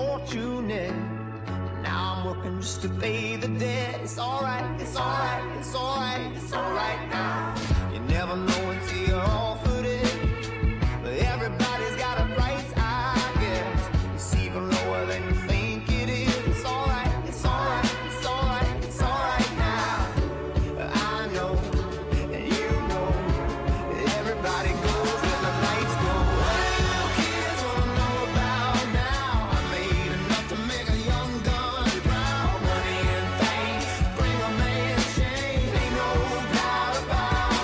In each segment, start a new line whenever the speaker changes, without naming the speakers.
fortunate. Now I'm working just to pay the debt. It's alright, it's alright, it's alright, it's alright now. You never know until you're offered it, but everybody's got a price, I guess. It's even lower than you think it is. It's alright, it's alright, it's alright, it's alright now. I know, and you know, everybody goes when the lights go. What do you kids wanna know about now? I made enough to make a young gun proud. Money and fame bring a man change, ain't no doubt about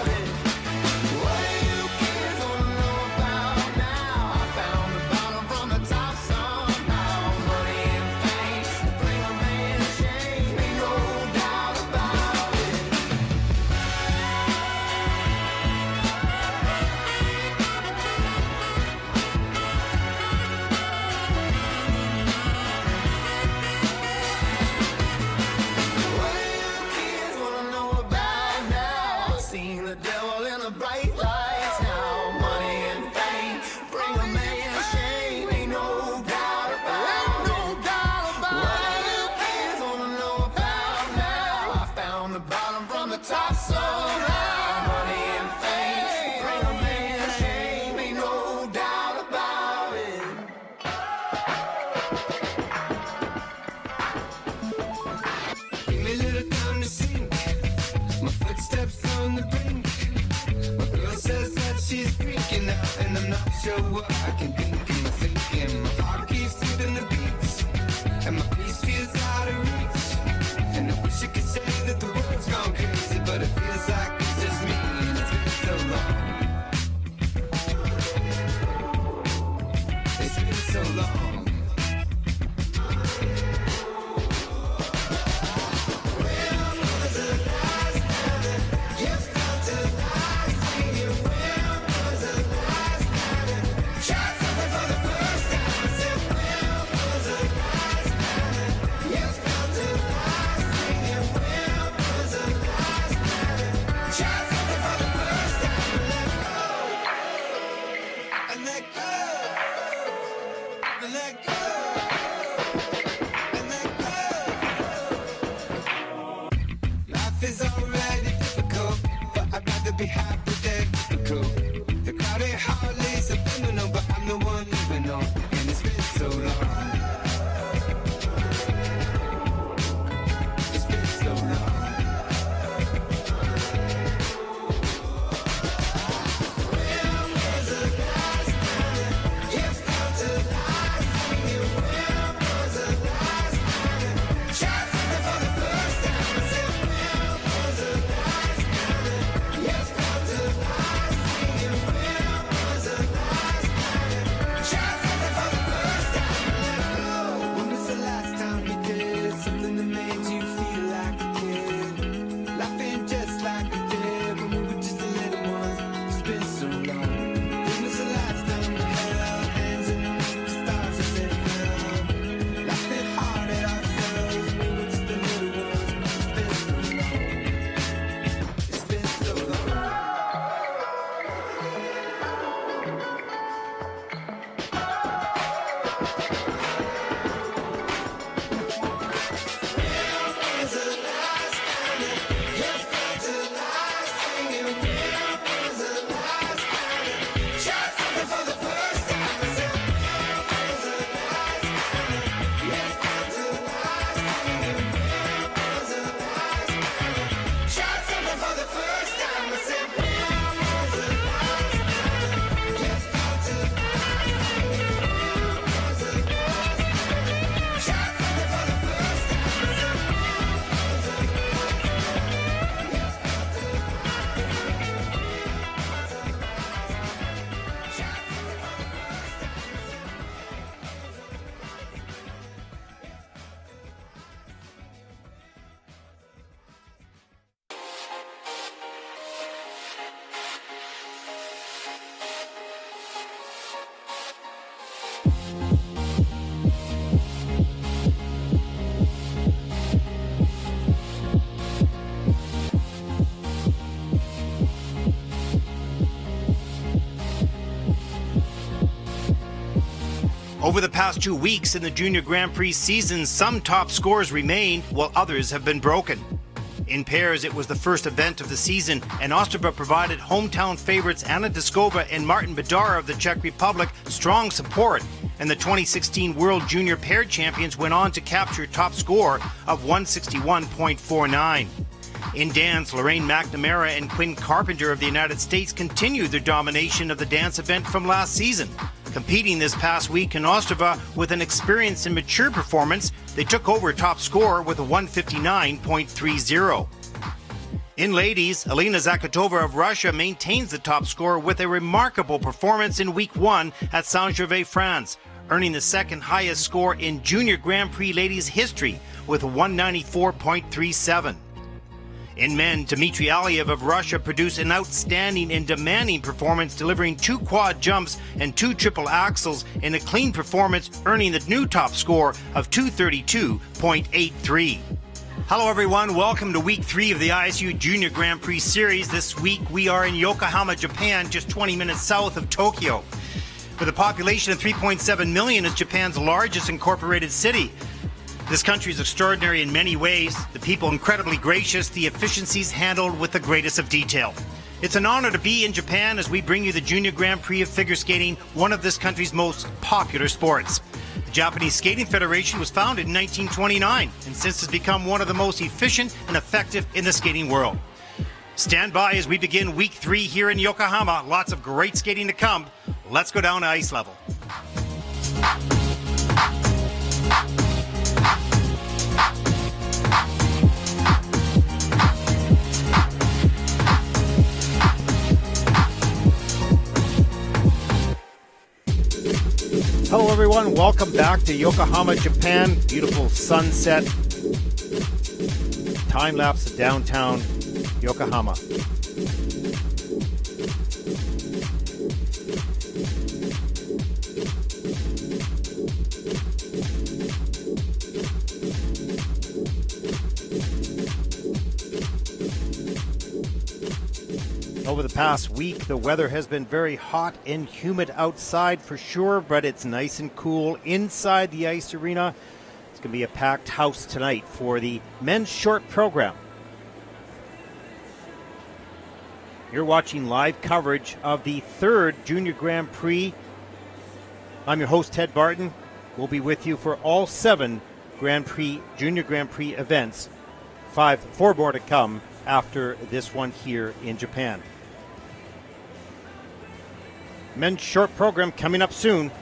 Over the past 2 weeks in the Junior Grand Prix season, some top scores remained while others have been broken. In pairs, it was the first event of the season, and Ostrava provided hometown favourites Anna Deskova and Martin Bedara of the Czech Republic strong support, and the 2016 World Junior Pair Champions went on to capture top score of 161.49. In dance, Lorraine McNamara and Quinn Carpenter of the United States continued their domination of the dance event from last season. Competing this past week in Ostrava with an experienced and mature performance, they took over top score with a 159.30. In ladies, Elena Zakatova of Russia maintains the top score with a remarkable performance in week 1 at Saint-Gervais, France, earning the second highest score in Junior Grand Prix ladies history with 194.37. In men, Dmitry Aliev of Russia produced an outstanding and demanding performance, delivering 2 quad jumps and 2 triple axels in a clean performance, earning the new top score of 232.83. Hello everyone, welcome to week 3 of the ISU Junior Grand Prix Series. This week we are in Yokohama, Japan, just 20 minutes south of Tokyo. With a population of 3.7 million, it's Japan's largest incorporated city. This country is extraordinary in many ways, the people incredibly gracious, the efficiencies handled with the greatest of detail. It's an honor to be in Japan as we bring you the Junior Grand Prix of figure skating, one of this country's most popular sports. The Japanese Skating Federation was founded in 1929 and since has become one of the most efficient and effective in the skating world. Stand by as we begin week 3 here in Yokohama. Lots of great skating to come. Let's go down to ice level. Hello everyone, welcome back to Yokohama, Japan. Beautiful sunset. Time lapse of downtown Yokohama. Over the past week, the weather has been very hot and humid outside for sure, but it's nice and cool inside the ice arena. It's going to be a packed house tonight for the men's short program. You're watching live coverage of the 3rd Junior Grand Prix. I'm your host, Ted Barton. We'll be with you for all 7 Grand Prix, Junior Grand Prix events. 4 more to come after this one here in Japan. Men's short program coming up soon.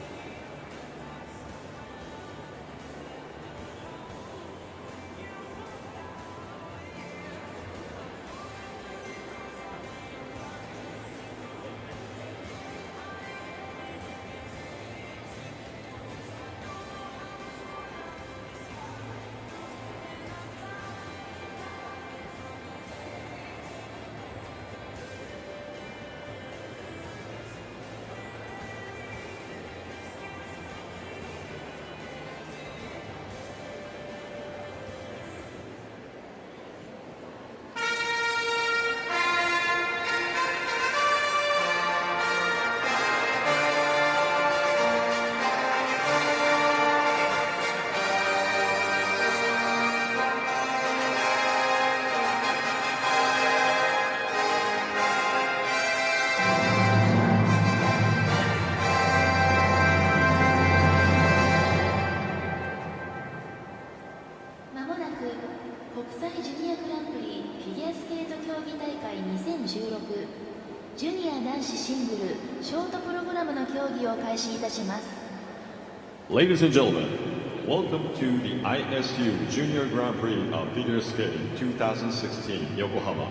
Ladies and gentlemen, welcome to the ISU Junior Grand Prix of Figure Skating 2016 Yokohama.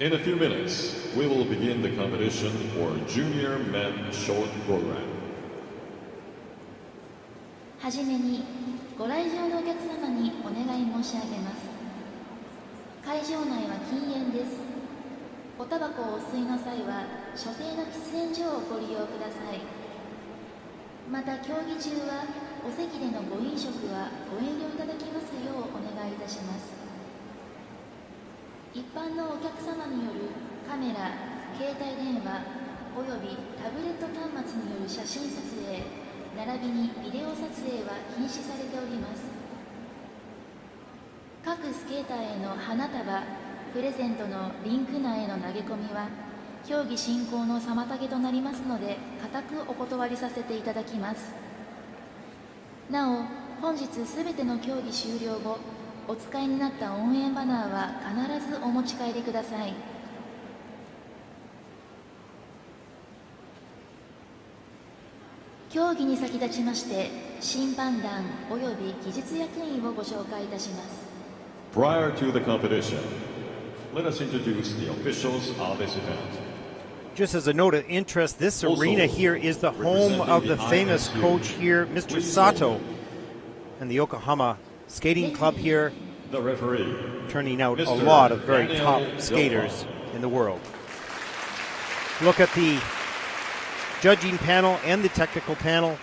In a few minutes, we will begin the competition for Junior Men Short Program.
はじめにご来場のお客様にお願い申し上げます。会場内は禁煙です。おタバコをお吸いの際は所定の喫煙所をご利用ください。また競技中はお席でのご飲食はご遠慮いただきますようお願いいたします。一般のお客様によるカメラ、携帯電話およびタブレット端末による写真撮影、並びにビデオ撮影は禁止されております。各スケーターへの花束、プレゼントのリンク内への投げ込みは競技進行の妨げとなりますので、固くお断りさせていただきます。なお、本日すべての競技終了後、お使いになった応援バナーは必ずお持ち帰りください。競技に先立ちまして、審判団および技術役員をご紹介いたします。
Prior to the competition, let us introduce the officials of this event.
Just as a note of interest, this arena here is the home of the famous coach here, Mr. Sato, and the Yokohama skating club here,
The referee,
turning out a lot of very top skaters in the world. Look at the judging panel and the technical panel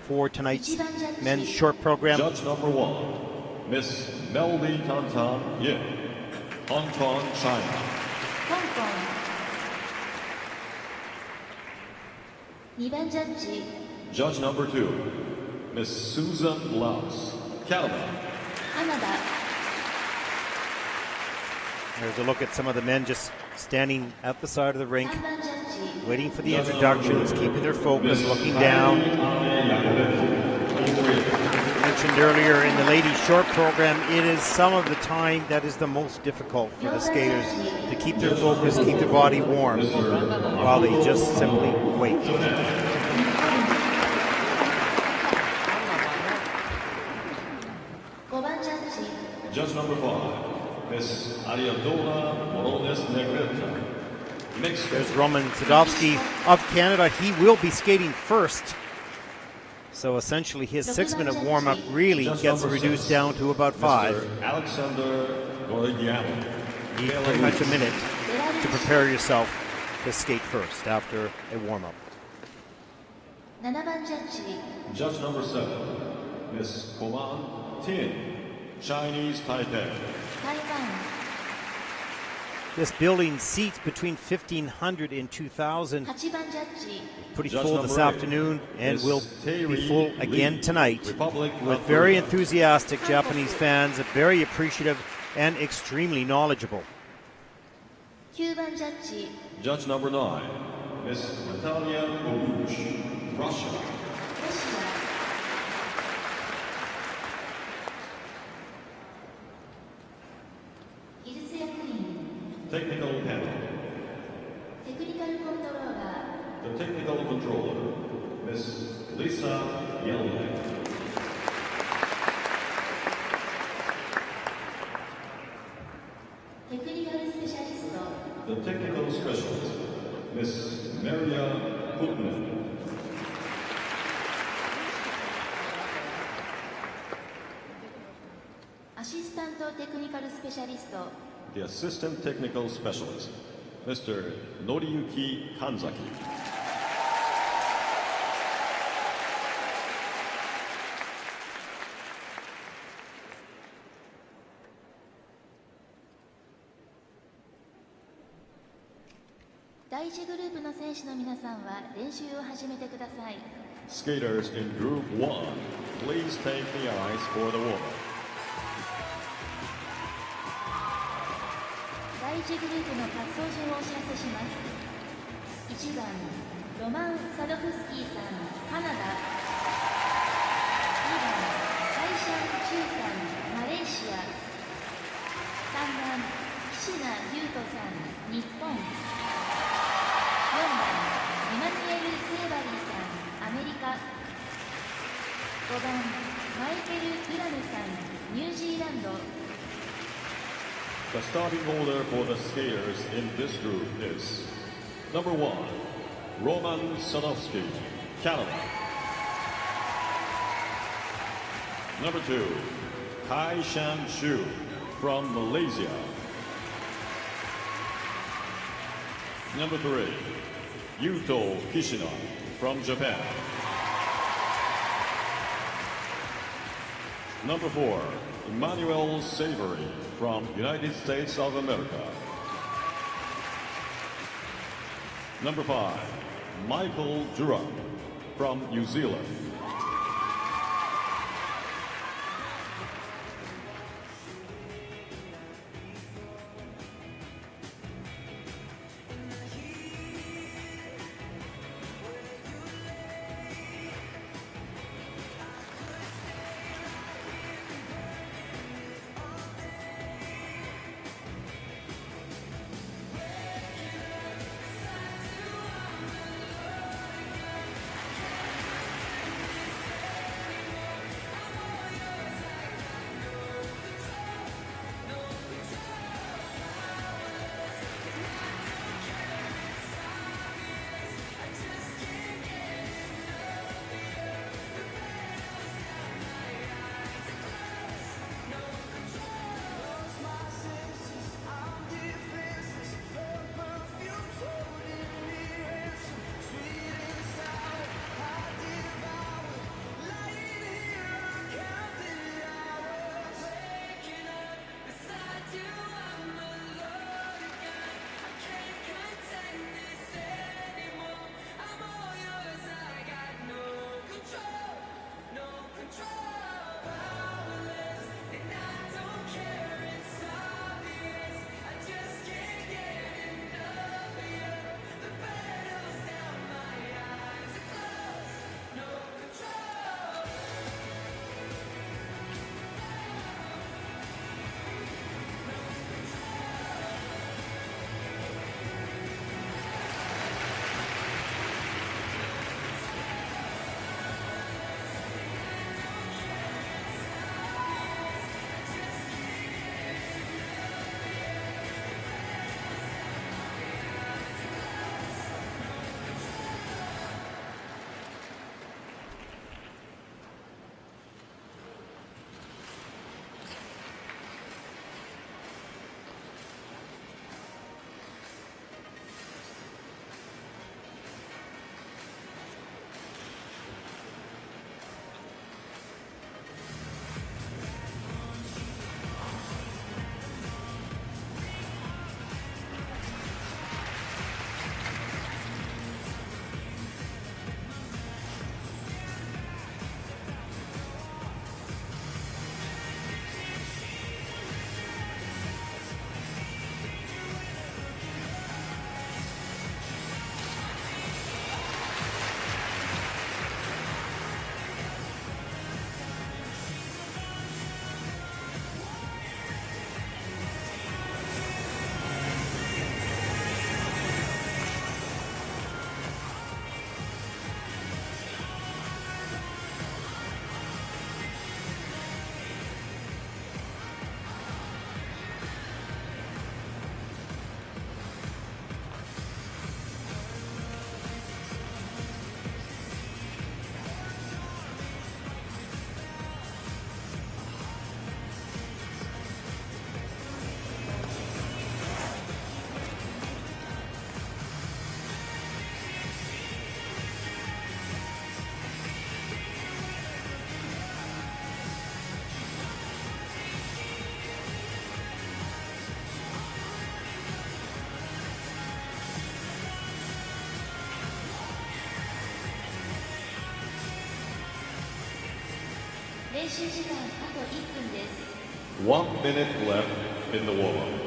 for tonight's men's short program.
Judge number 1, Miss Melody Tantan Yin, Hong Kong, China.
香港2番ジャッジ
Judge number 2, Miss Susan Laus, Canada.
カナダ
There's a look at some of the men just standing at the side of the rink,
3番ジャッジ
waiting for the introductions, keeping their focus, looking down. Mentioned earlier in the ladies' short program, it is some of the time that is the most difficult for the skaters to keep their focus, keep their body warm, while they just simply wait.
5番ジャッジ
Judge number 5, Miss Ariadona Morones Negreta, mixed.
There's Roman Sadovsky of Canada. He will be skating first. So essentially his 6-minute warm-up really gets reduced down to about 5.
Mr. Alexander Gorgiano.
You need pretty much a minute to prepare yourself to skate first after a warm-up.
7番ジャッジ
Judge number 7, Miss Koman Tin, Chinese Taipei.
台湾
This building seats between 1,500 and 2,000.
8番ジャッジ
Pretty
Judge
full
number
this
8
afternoon and
is
will be full
Terry
again
Lee,
tonight
Republic
with
of
very
Korea.
enthusiastic Japanese fans, very appreciative and extremely knowledgeable.
9番ジャッジ
Judge number 9, Miss Natalia Obush, Russia.
ロシア技術役員
Technical panel.
テクニカルコントローラ
The technical controller, Miss Lisa Yelnick.
ーテクニカルスペシャリスト
The technical specialist, Miss Maria Putman.
アシスタントテクニカルスペシャリスト
The assistant technical specialist, Mr. Noriyuki Kanzaki.
第1グループの選手の皆さんは練習を始めてください。
Skaters in Group 1, please take the ice for the warm-up.
第1グループの滑走順をお知らせします。1番ロマン・サドフスキーさん、カナダ。2番カイシャン・チューさん、マレーシア。3番岸名優斗さん、日本。4番イマヌエル・セーバリーさん、アメリカ。5番マイケル・グラムさん、ニュージーランド。
The starting order for the skaters in this group is number 1, Roman Sanovsky, Canada. Number 2, Kai Shan Shu from Malaysia. Number 3, Yuto Kishina from Japan. Number 4, Emmanuel Savory from United States of America. Number 5, Michael Duran from New Zealand.
練習時間あと1分です。
1 minute left in the warm-up.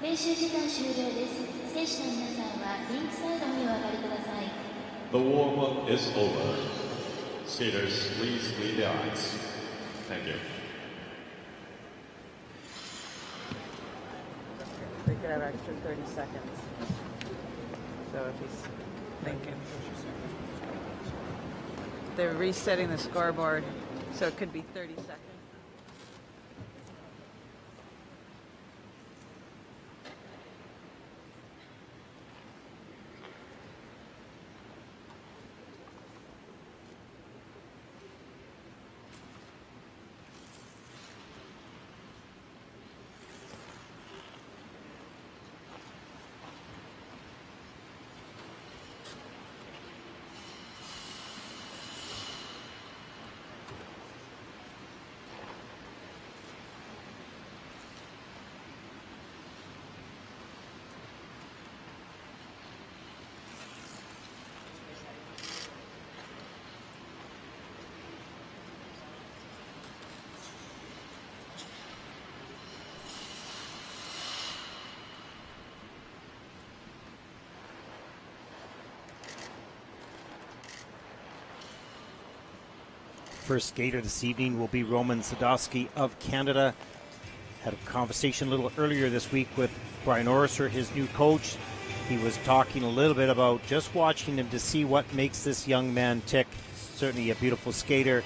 練習時間終了です。選手の皆さんはリンクサイドにお上がりください。
The warm-up is over. Skaters, please leave the ice. Thank you.
They could have extra 30 seconds. So if he's thinking. They're resetting the scoreboard, so it could be 30 seconds.
First skater this evening will be Roman Sadowski of Canada. Had a conversation a little earlier this week with Brian Orser, his new coach. He was talking a little bit about just watching him to see what makes this young man tick. Certainly a beautiful skater,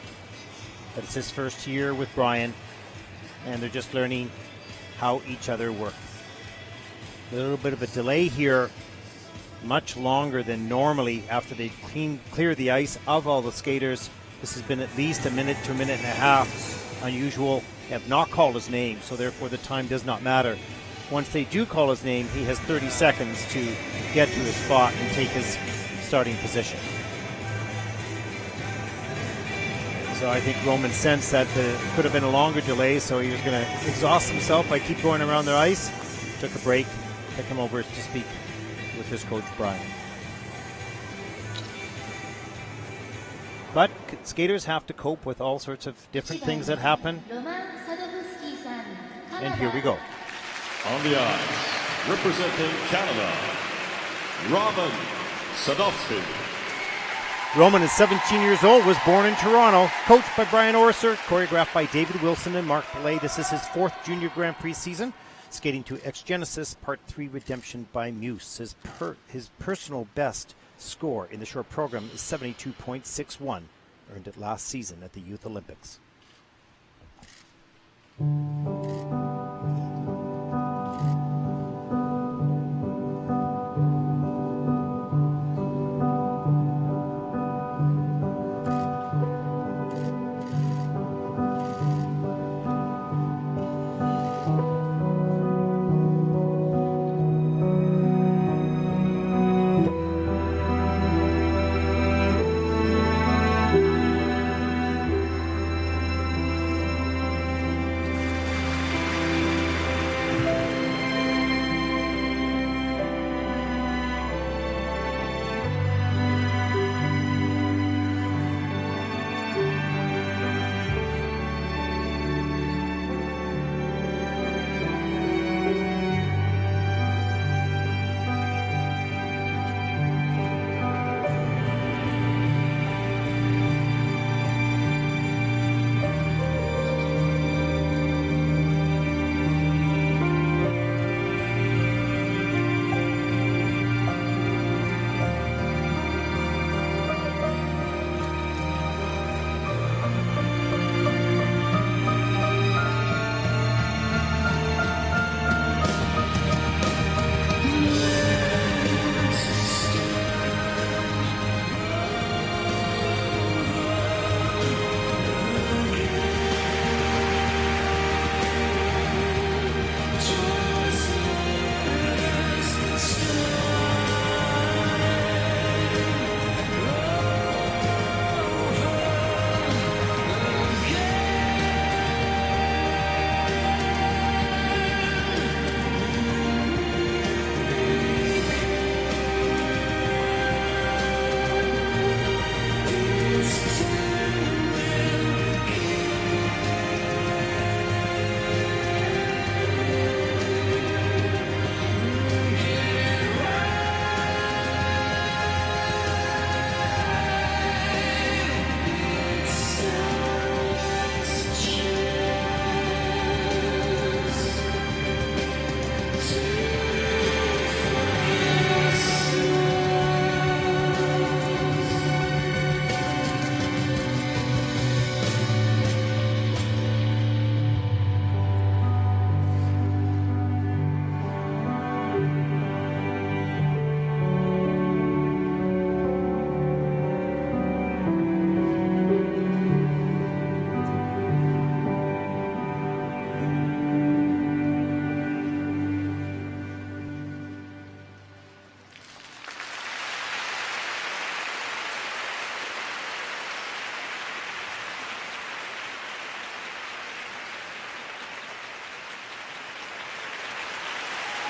but it's his first year with Brian, and they're just learning how each other work. A little bit of a delay here, much longer than normally after they clear the ice of all the skaters. This has been at least a minute to a minute and a half. Unusual. They have not called his name, so therefore the time does not matter. Once they do call his name, he has 30 seconds to get to his spot and take his starting position. So I think Roman sensed that there could have been a longer delay, so he was going to exhaust himself by keep going around the ice. Took a break, took him over to speak with his coach, Brian. But skaters have to cope with all sorts of different things that happen. And here we go.
On the ice, representing Canada, Roman Sadowski.
Roman is 17 years old, was born in Toronto, coached by Brian Orser, choreographed by David Wilson and Mark Belay. This is his fourth Junior Grand Prix season, skating to Ex Genesis Part 3 Redemption by Muse. His personal best score in the short program is 72.61, earned it last season at the Youth Olympics.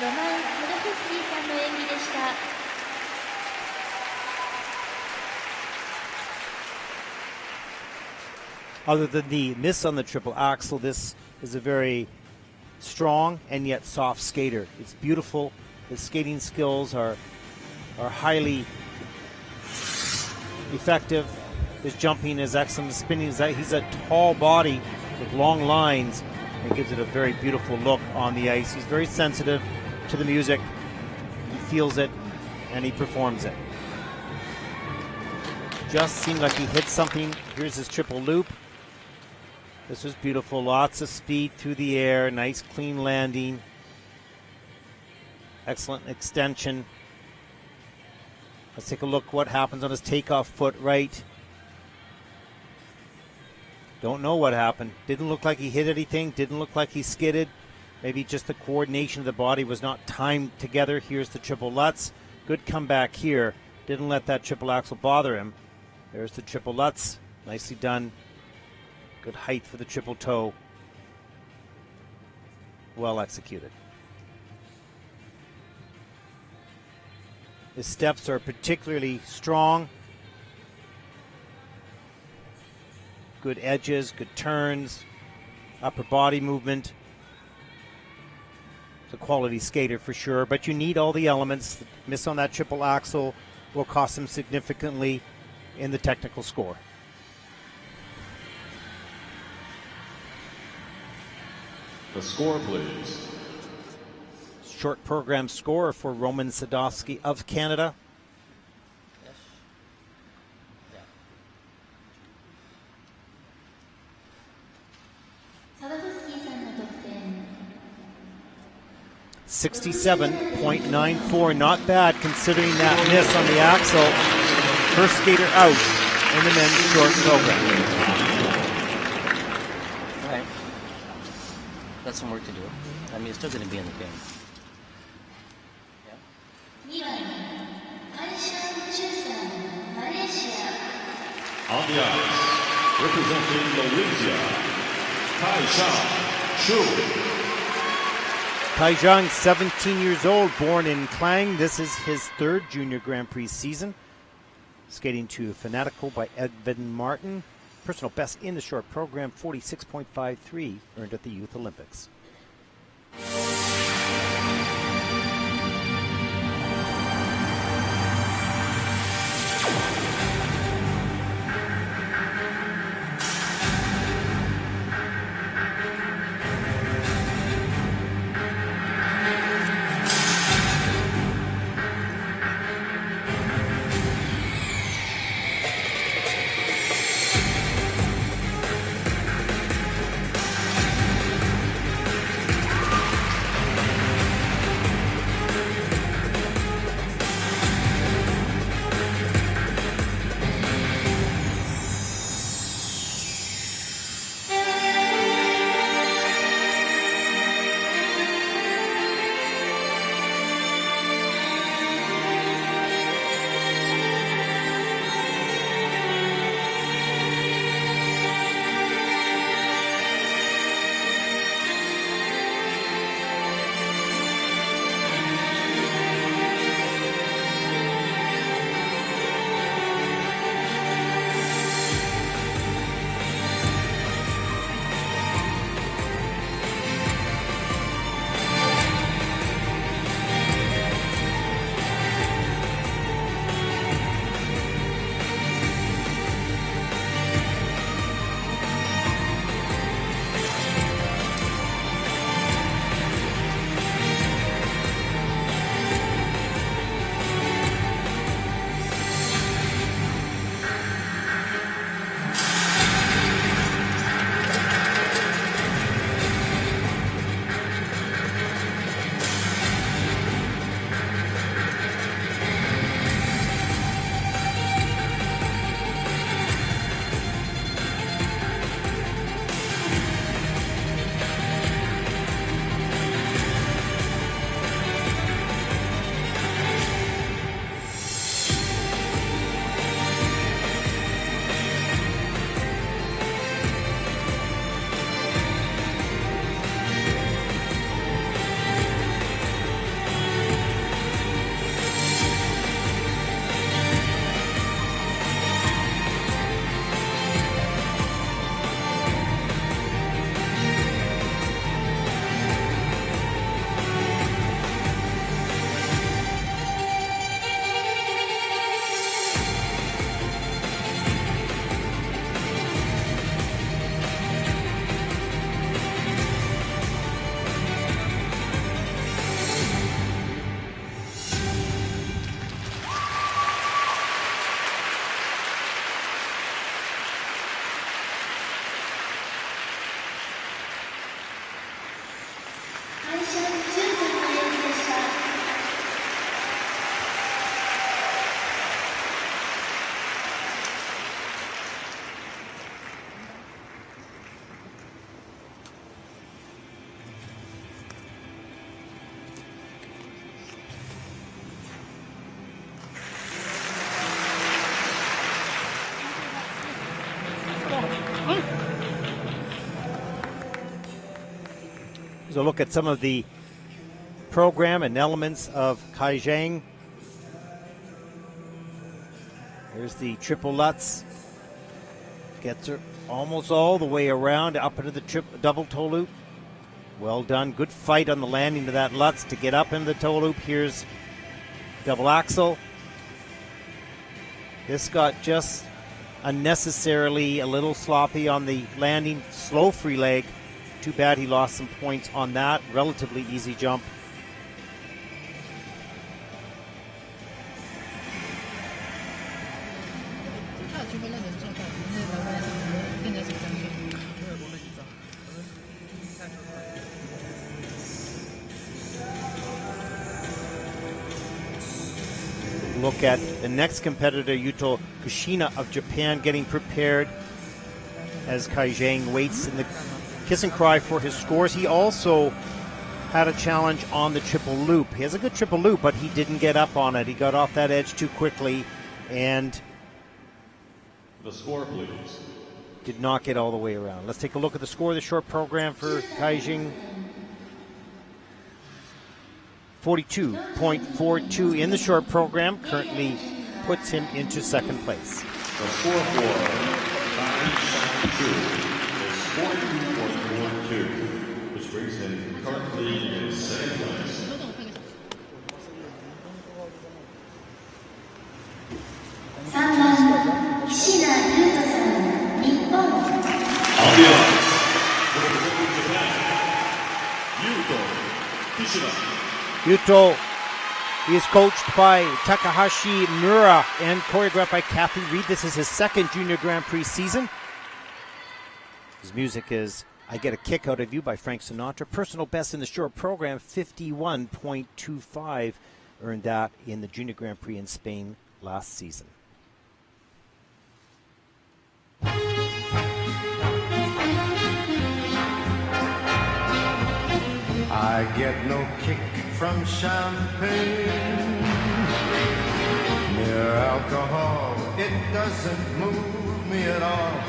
ロマン・ツルフスキーさんの演技でした。
Other than the miss on the triple axel, this is a very strong and yet soft skater. It's beautiful. His skating skills are highly effective. His jumping is excellent. His spinning is he's a tall body with long lines and gives it a very beautiful look on the ice. He's very sensitive to the music. He feels it and he performs it. Just seemed like he hit something. Here's his triple loop. This was beautiful. Lots of speed through the air. Nice clean landing. Excellent extension. Let's take a look what happens on his takeoff foot right. Don't know what happened. Didn't look like he hit anything. Didn't look like he skidded. Maybe just the coordination of the body was not timed together. Here's the triple Lutz. Good comeback here. Didn't let that triple axel bother him. There's the triple Lutz. Nicely done. Good height for the triple toe. Well executed. His steps are particularly strong. Good edges, good turns, upper body movement. He's a quality skater for sure, but you need all the elements. The miss on that triple axel will cost him significantly in the technical score.
The score, please.
Short program score for Roman Sadovsky of Canada. 67.94, not bad considering that miss on the axle. First skater out in the men's short program.
All right. Got some work to do. I mean, it's still going to be in the game.
On the ice, representing Malaysia, Taishan Shu.
Taizhang, 17 years old, born in Klang. This is his third Junior Grand Prix season. Skating to Fanatical by Edvin Martin. Personal best in the short program, 46.53, earned at the Youth Olympics. Here's a look at some of the program and elements of Kaijang. Here's the triple Lutz. Gets her almost all the way around up into the double toe loop. Well done. Good fight on the landing of that Lutz to get up into the toe loop. Here's double axel. This got just unnecessarily a little sloppy on the landing. Slow free leg. Too bad he lost some points on that relatively easy jump. Look at the next competitor, Yuto Kushina of Japan, getting prepared as Kaijang waits in the kiss and cry for his scores. He also had a challenge on the triple loop. He has a good triple loop, but he didn't get up on it. He got off that edge too quickly and
The score, please.
did not get all the way around. Let's take a look at the score of the short program for Kaijang. 42.42 in the short program currently puts him into second place.
The score for Kaijang is 42.42, which brings him currently in second place. On the line, for the Republic of Japan, Yuto Kishida.
Yuto is coached by Takahashi Mura and choreographed by Kathy Reed. This is his second Junior Grand Prix season. His music is I Get a Kick Out of You by Frank Sinatra. Personal best in the short program, 51.25. Earned that in the Junior Grand Prix in Spain last season.
I get no kick from champagne. Mere alcohol, it doesn't move me at all.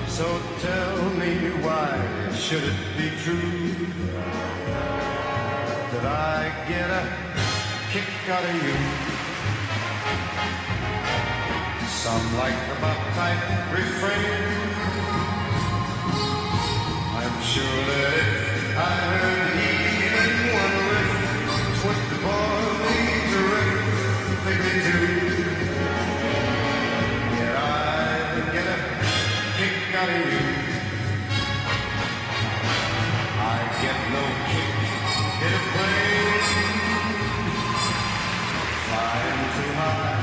So tell me why should it be true that I get a kick out of you? Some like the bop-type refrain. I'm sure that if I heard even one riff, 'twould bore me terrifically too. Yet I get a kick out of you. I get no kick in a plane, flying too high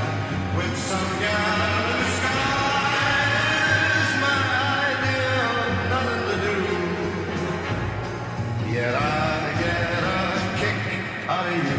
with some guy in the sky's my idea of nothing to do. Yet I get a kick out of you.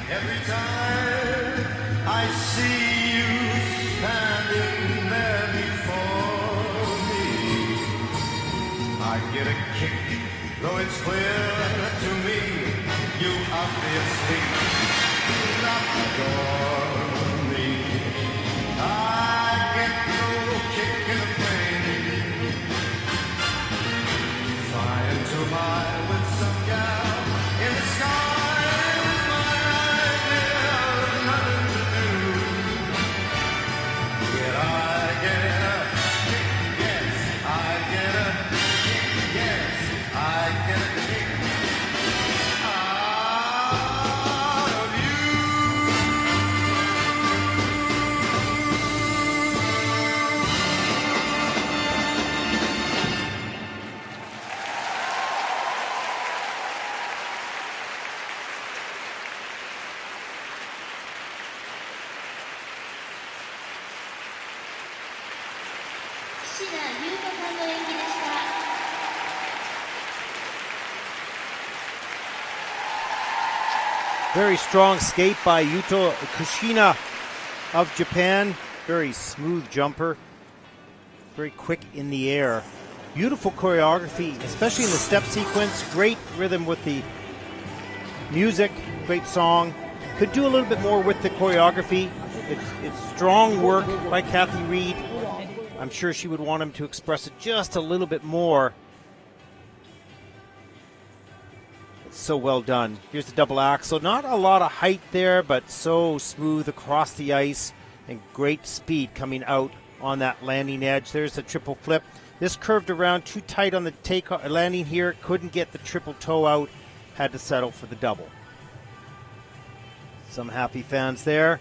Every time I see you standing there before me, I get a kick, though it's clear to me you obviously adore me. I get no kick in the plane, flying too high with some gal in the sky.
優斗さんの演技でした。
Very strong skate by Yuto Kushina of Japan. Very smooth jumper. Very quick in the air. Beautiful choreography, especially in the step sequence. Great rhythm with the music. Great song. Could do a little bit more with the choreography. It's strong work by Kathy Reed. I'm sure she would want him to express it just a little bit more. It's so well done. Here's the double axel. Not a lot of height there, but so smooth across the ice and great speed coming out on that landing edge. There's the triple flip. This curved around too tight on the landing here. Couldn't get the triple toe out. Had to settle for the double. Some happy fans there.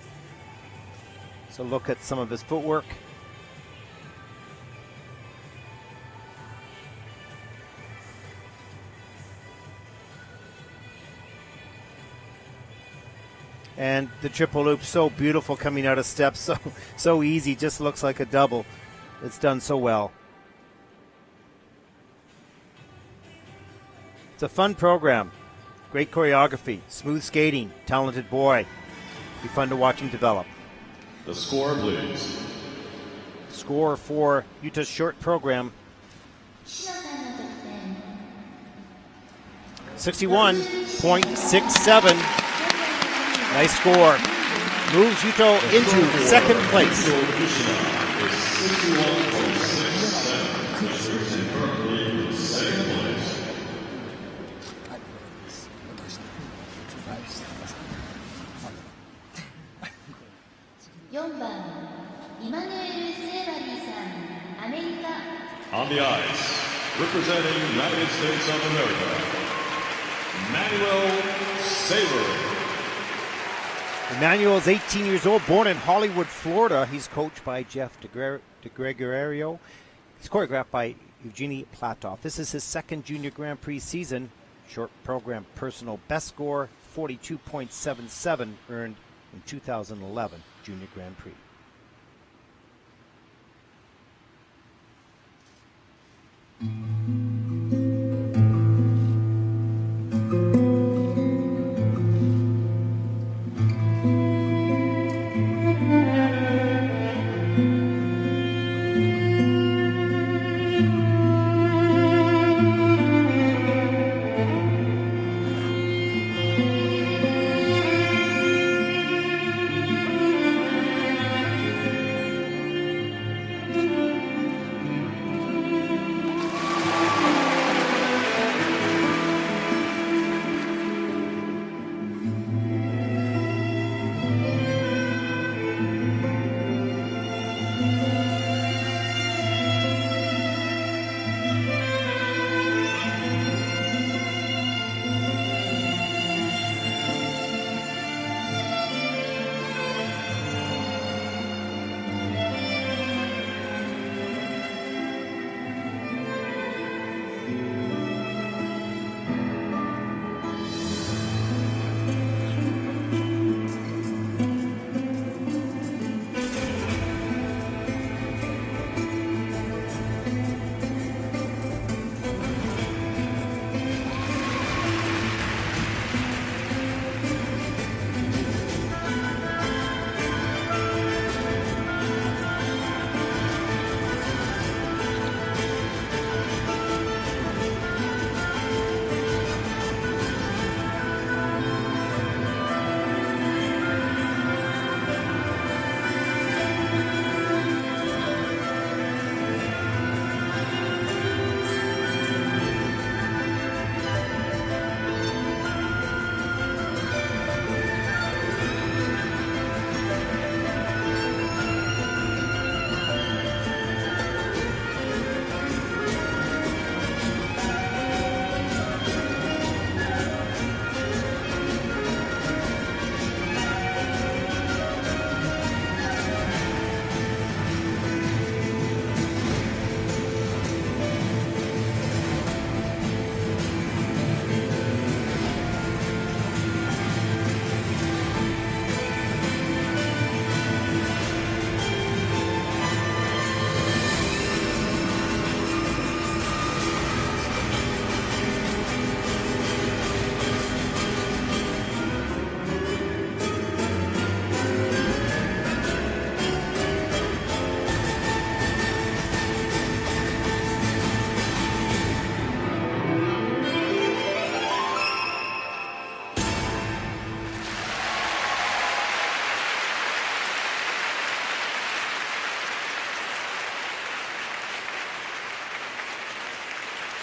So look at some of his footwork. And the triple loop, so beautiful coming out of steps, so easy, just looks like a double. It's done so well. It's a fun program. Great choreography, smooth skating, talented boy. Be fun to watch him develop.
The score, please.
Score for Utah's short program. 61.67. Nice score. Moves Yuto into second place.
On the ice, representing United States of America, Manuel Saber.
Emmanuel is 18 years old, born in Hollywood, Florida. He's coached by Jeff DeGregorio. He's choreographed by Evgeny Platov. This is his second Junior Grand Prix season. Short program personal best score, 42.77, earned in 2011 Junior Grand Prix.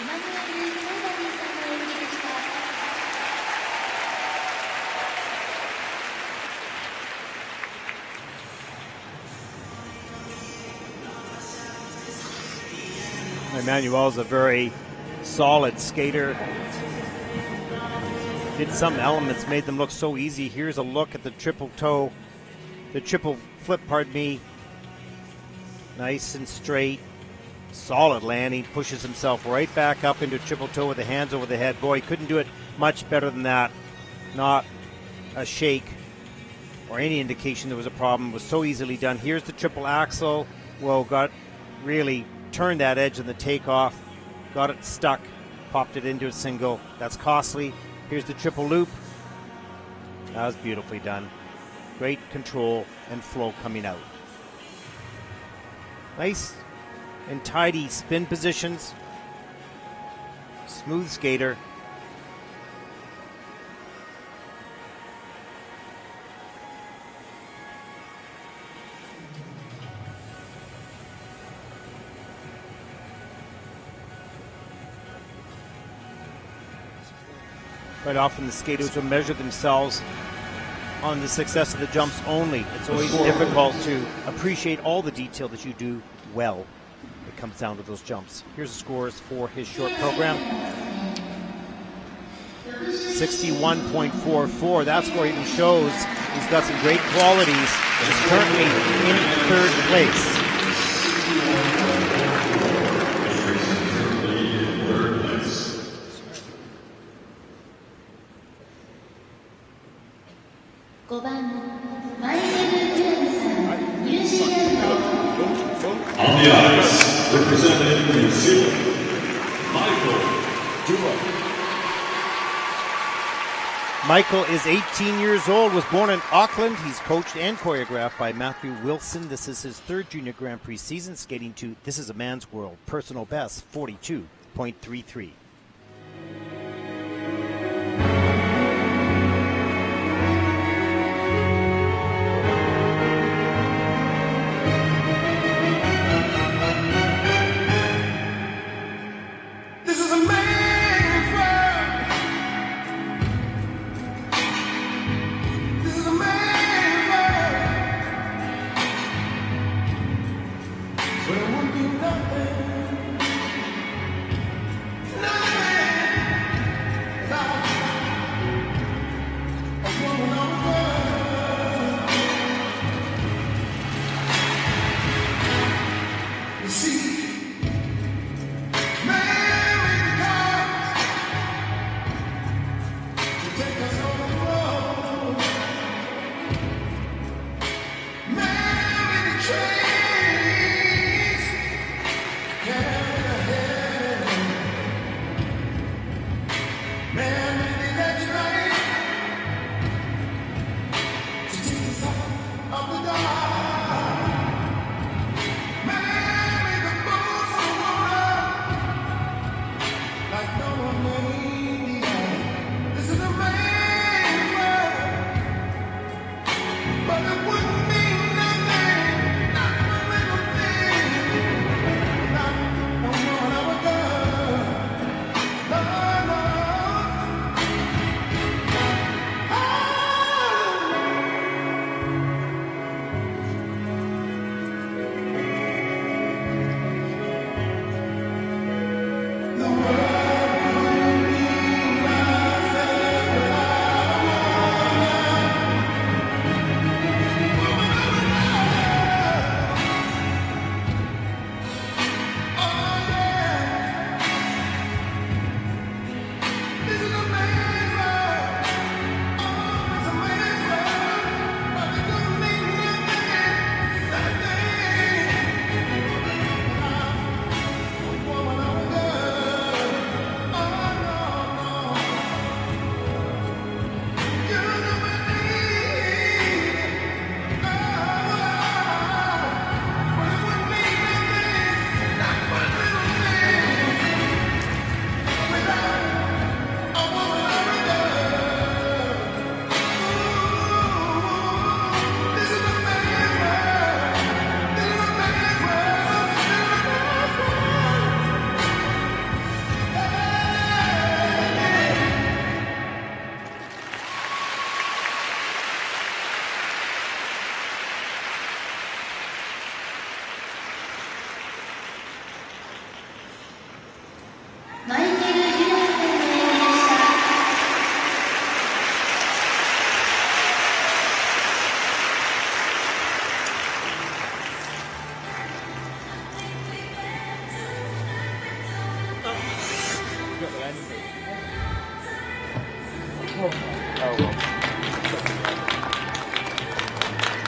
イマヌエル・ソーバリーさんの演技でした。
Emmanuel's a very solid skater. Did some elements, made them look so easy. Here's a look at the triple flip, pardon me. Nice and straight. Solid landing. Pushes himself right back up into triple toe with the hands over the head. Boy, he couldn't do it much better than that. Not a shake or any indication there was a problem. It was so easily done. Here's the triple axel. Well, got really turned that edge in the takeoff. Got it stuck. Popped it into a single. That's costly. Here's the triple loop. That was beautifully done. Great control and flow coming out. Nice and tidy spin positions. Smooth skater. Quite often the skaters will measure themselves on the success of the jumps only. It's always difficult to appreciate all the detail that you do well. It comes down to those jumps. Here's the scores for his short program. 61.44. That score even shows he's got some great qualities. He's currently in third place.
On the ice, representing New Zealand,
Michael is 18 years old, was born in Auckland. He's coached and choreographed by Matthew Wilson. This is his third Junior Grand Prix season, skating to This Is a Man's World. Personal best, 42.33.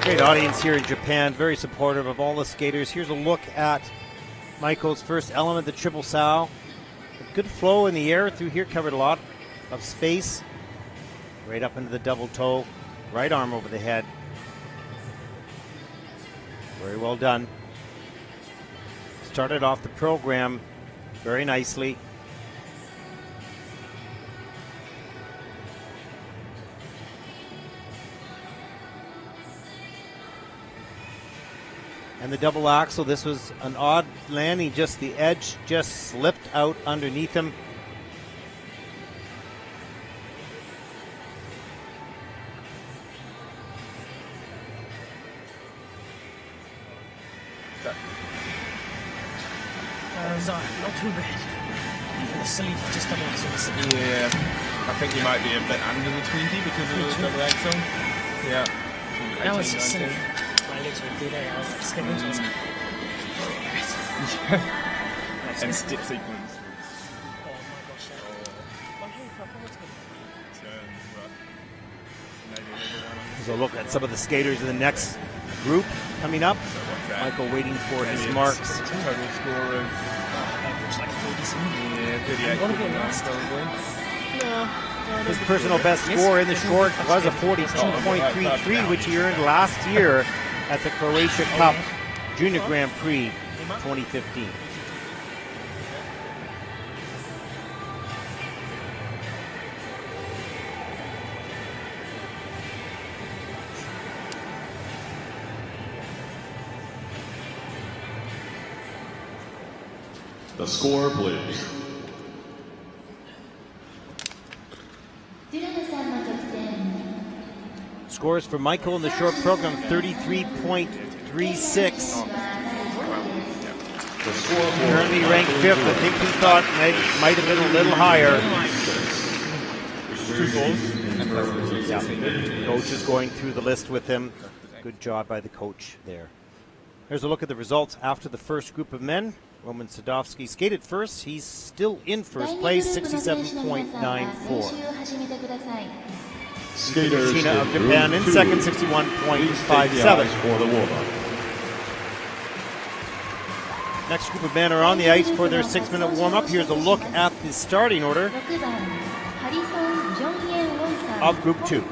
Great audience here in Japan, very supportive of all the skaters. Here's a look at Michael's first element, the triple sow. A good flow in the air through here, covered a lot of space. Right up into the double toe, right arm over the head. Very well done. Started off the program very nicely. And the double axel, this was an odd landing, just the edge just slipped out underneath him.
Not too bad. For the sleeve, just double axel.
Yeah, I think you might be a bit under the 20 because of the double axel. Yeah.
That was just silly. My legs were dead. I was like slipping into it.
And step sequence.
Oh my gosh.
There's a look at some of the skaters in the next group coming up. Michael waiting for his marks.
Total score of
like 37.
yeah, 38.
I'm gonna be last.
His personal best score in the short was a 42.33, which he earned last year at the Croatia Cup Junior Grand Prix 2015.
The score, please.
Scores for Michael in the short program, 33.36. Currently ranked 5th. I think he thought might have been a little higher.
2 goals.
Yeah. Coach is going through the list with him. Good job by the coach there. Here's a look at the results after the first group of men. Roman Sadovsky skated first. He's still in first place, 67.94.
Skaters
China of
in
Japan in
group
second,
2.
61.57.
For the warm-up.
Next group of men are on the ice for their 6-minute warm-up. Here's a look at the starting order of Group 2.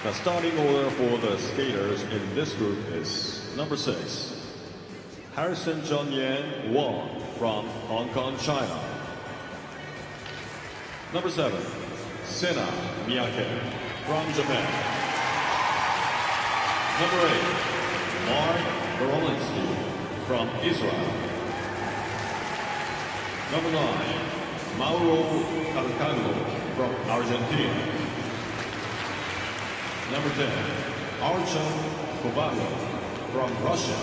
The starting order for the skaters in this group is number 6, Harrison Junyan Wang from Hong Kong, China. Number 7, Sena Miyake from Japan. Number 8, Mark Borolinsky from Israel. Number 9, Mauro Calcago from Argentina. Number 10, Archon Kovago from Russia.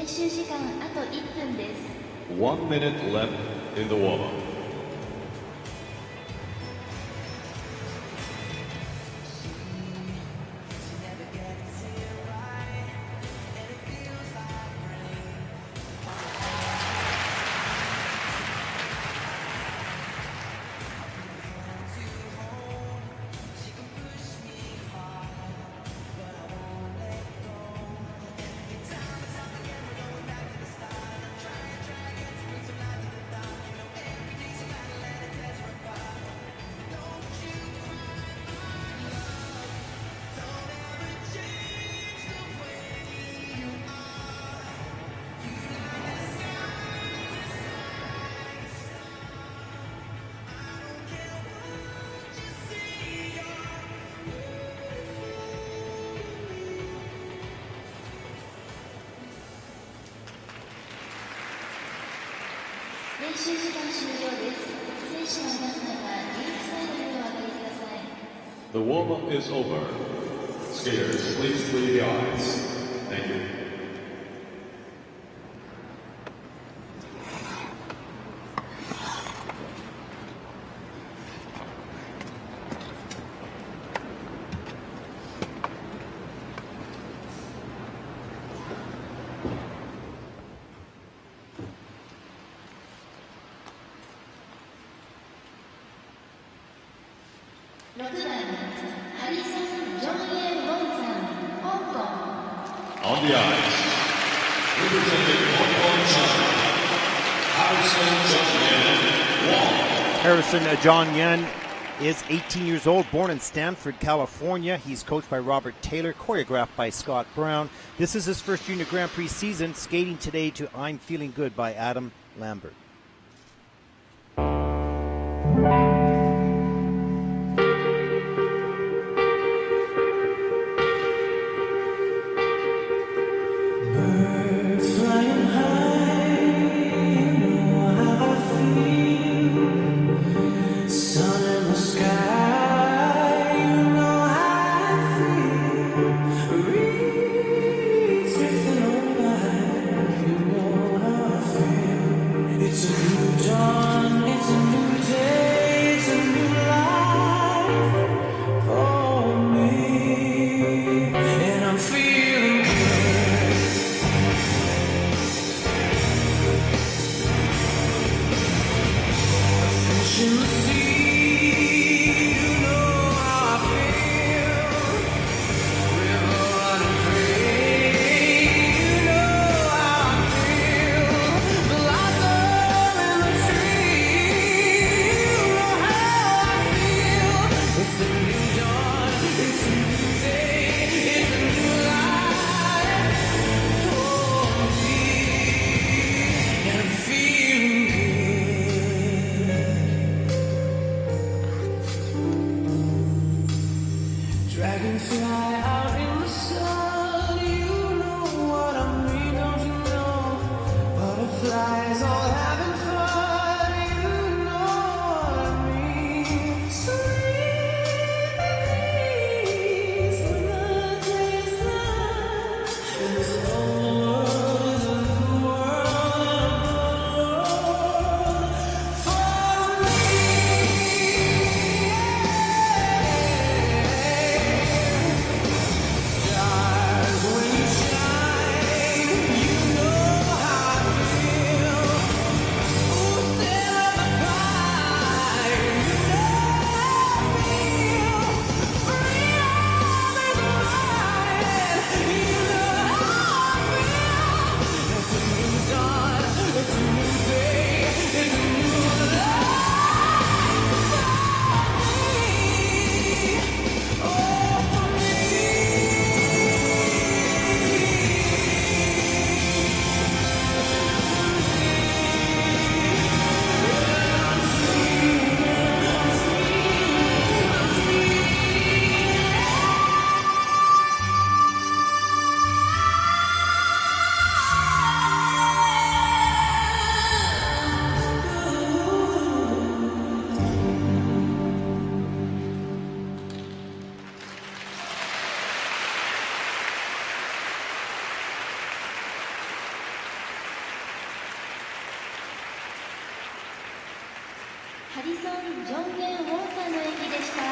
練習時間あと1分です。
1 minute left in the warm-up.
練習時間終了です。選手の皆さんはリンクサイドにお上がりください。
The warm-up is over. Skaters, please clear the eyes. Thank you. On the ice, representing Hong Kong, China,
Harrison John Yen is 18 years old, born in Stanford, California. He's coached by Robert Taylor, choreographed by Scott Brown. This is his first Junior Grand Prix season, skating today to I'm Feeling Good by Adam Lambert.
ジョンゲン・ウォンさんの演技でした。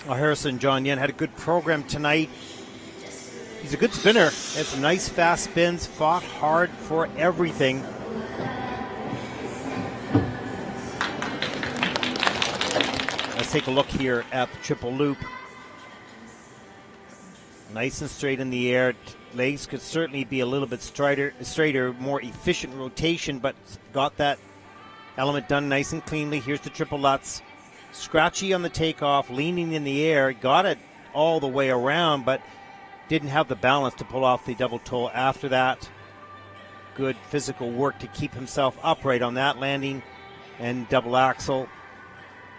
Well, Harrison John Yen had a good program tonight. He's a good spinner. Had some nice fast spins, fought hard for everything. Let's take a look here at the triple loop. Nice and straight in the air. Legs could certainly be a little bit straighter, more efficient rotation, but got that element done nice and cleanly. Here's the triple Lutz. Scratchy on the takeoff, leaning in the air, got it all the way around, but didn't have the balance to pull off the double toe after that. Good physical work to keep himself upright on that landing and double axel.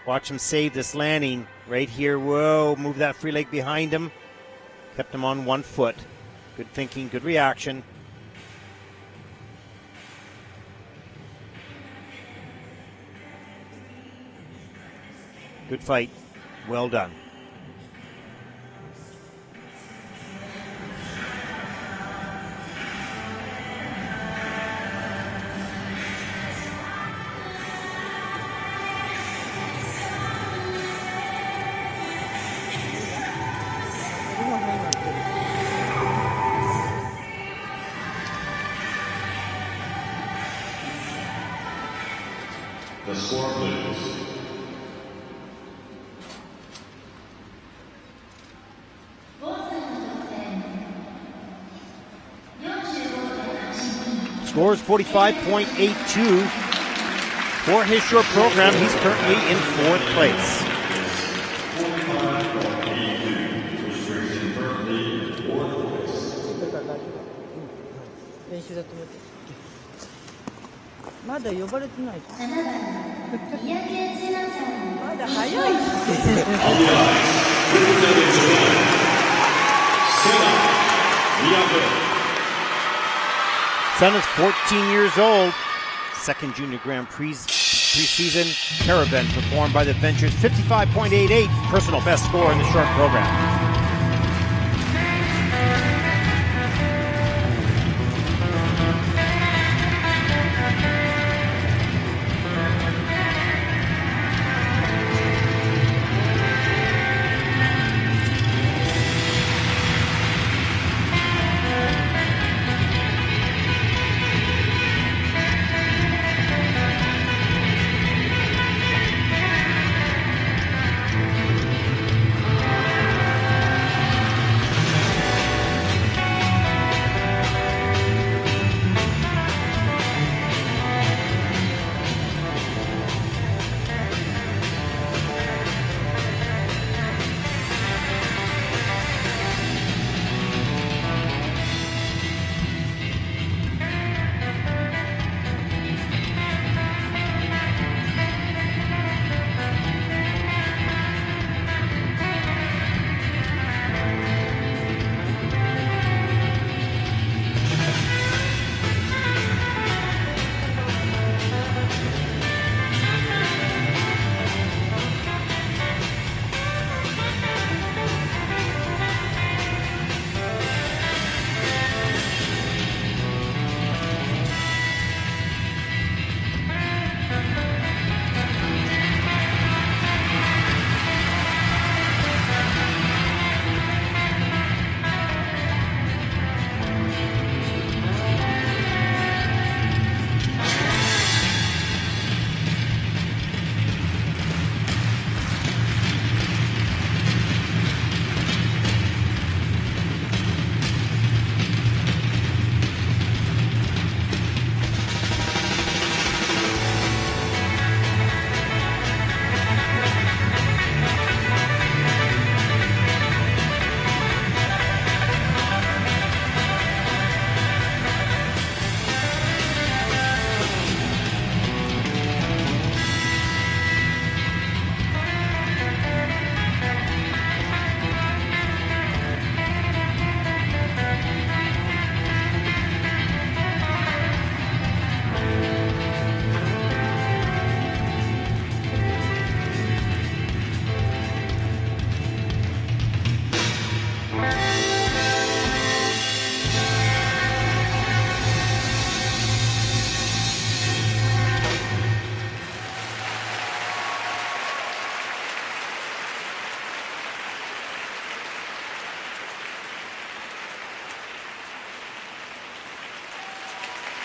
Watch him save this landing right here. Whoa, move that free leg behind him. Kept him on one foot. Good thinking, good reaction. Good fight. Well done.
The score, please.
Scores 45.82 for his short program. He's currently in fourth place. Son is 14 years old. Second Junior Grand Prix preseason caravan performed by the Ventures. 55.88 personal best score in the short program.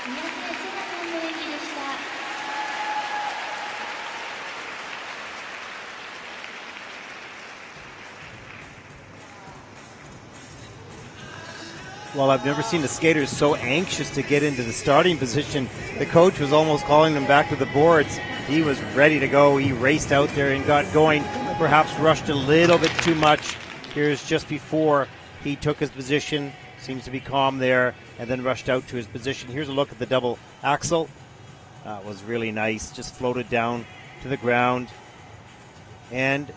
三宅聖奈さんの演技でした。
Well, I've never seen the skaters so anxious to get into the starting position. The coach was almost calling them back to the boards. He was ready to go. He raced out there and got going, perhaps rushed a little bit too much. Here's just before he took his position. Seems to be calm there, and then rushed out to his position. Here's a look at the double axel. That was really nice. Just floated down to the ground. And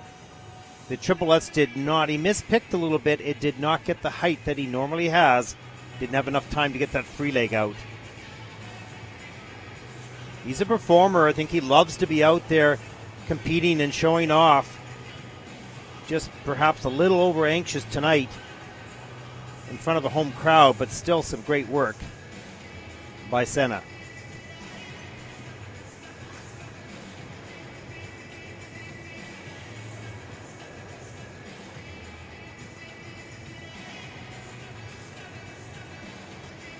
the triple S did not. He mispicked a little bit. It did not get the height that he normally has. Didn't have enough time to get that free leg out. He's a performer. I think he loves to be out there competing and showing off. Just perhaps a little over anxious tonight in front of a home crowd, but still some great work by Senna.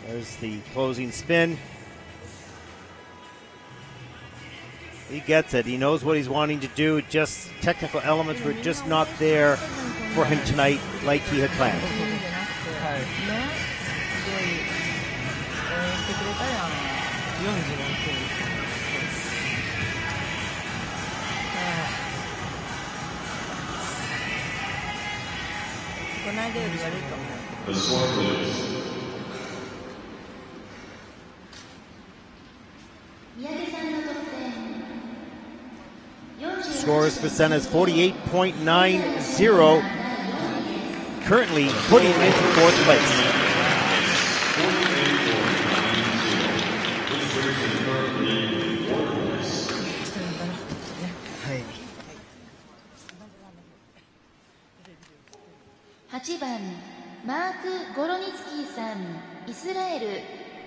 There's the closing spin. He gets it. He knows what he's wanting to do. Just technical elements were just not there for him tonight like he had planned.
The score is
Scores for Senna is 48.90, currently putting him into fourth place.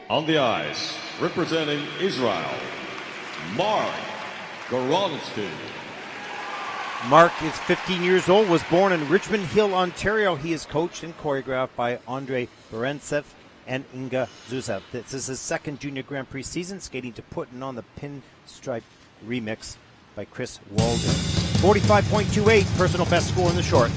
on the ice, representing Israel, Mark Goronitsky.
Mark is 15 years old, was born in Richmond Hill, Ontario. He is coached and choreographed by Andrei Berentsev and Inga Zusev. This is his second Junior Grand Prix season, skating to Puttin' on the Pinstripe remix by Chris Walden. 45.28, personal best score in the short.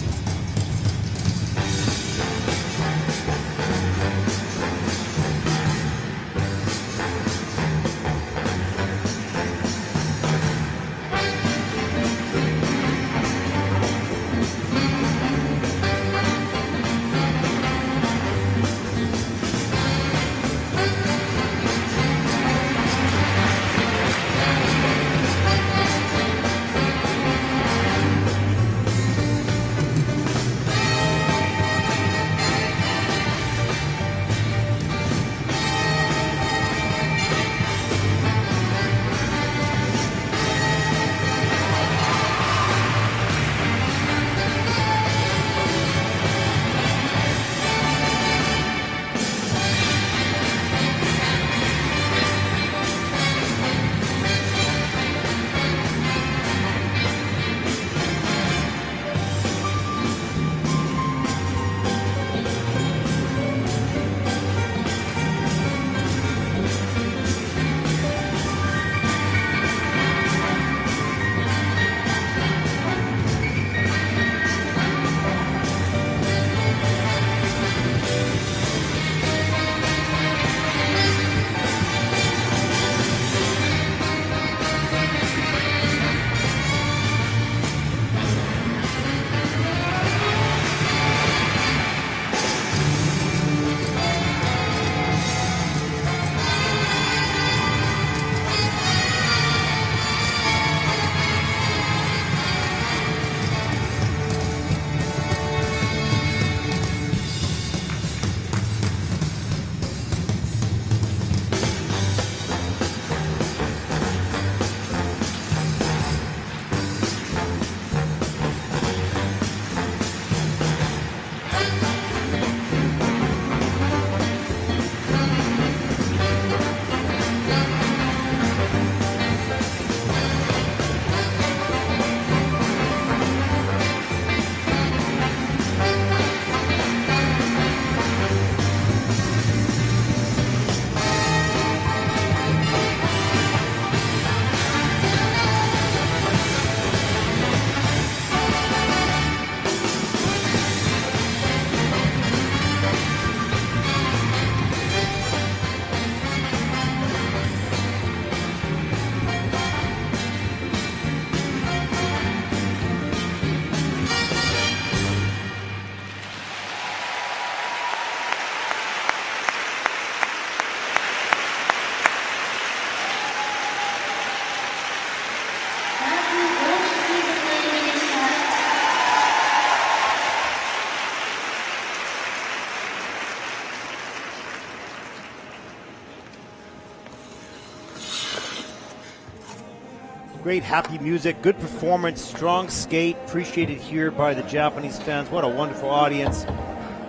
Great happy music, good performance, strong skate, appreciated here by the Japanese fans. What a wonderful audience,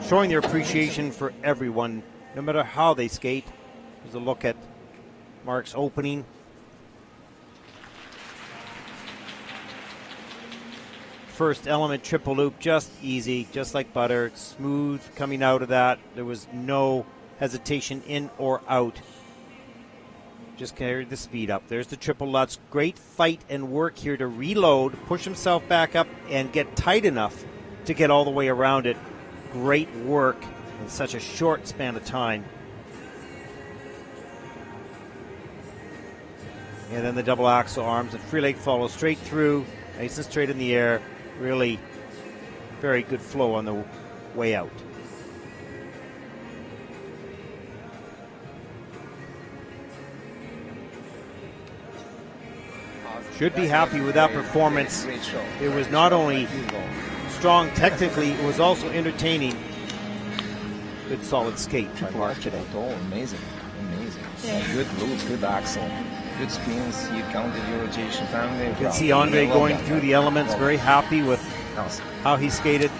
showing their appreciation for everyone, no matter how they skate. Here's a look at Mark's opening. First element triple loop, just easy, just like butter, smooth coming out of that. There was no hesitation in or out. Just carried the speed up. There's the triple Lutz. Great fight and work here to reload, push himself back up, and get tight enough to get all the way around it. Great work in such a short span of time. And then the double axel arms and free leg follow straight through, nice and straight in the air. Really very good flow on the way out. Should be happy with that performance. It was not only strong technically, it was also entertaining. Good solid skate by Mark today.
Amazing. Yeah. Good loops, good axle, good spins. You counted your rotation family.
You can see Andre going through the elements, very happy with how he skated.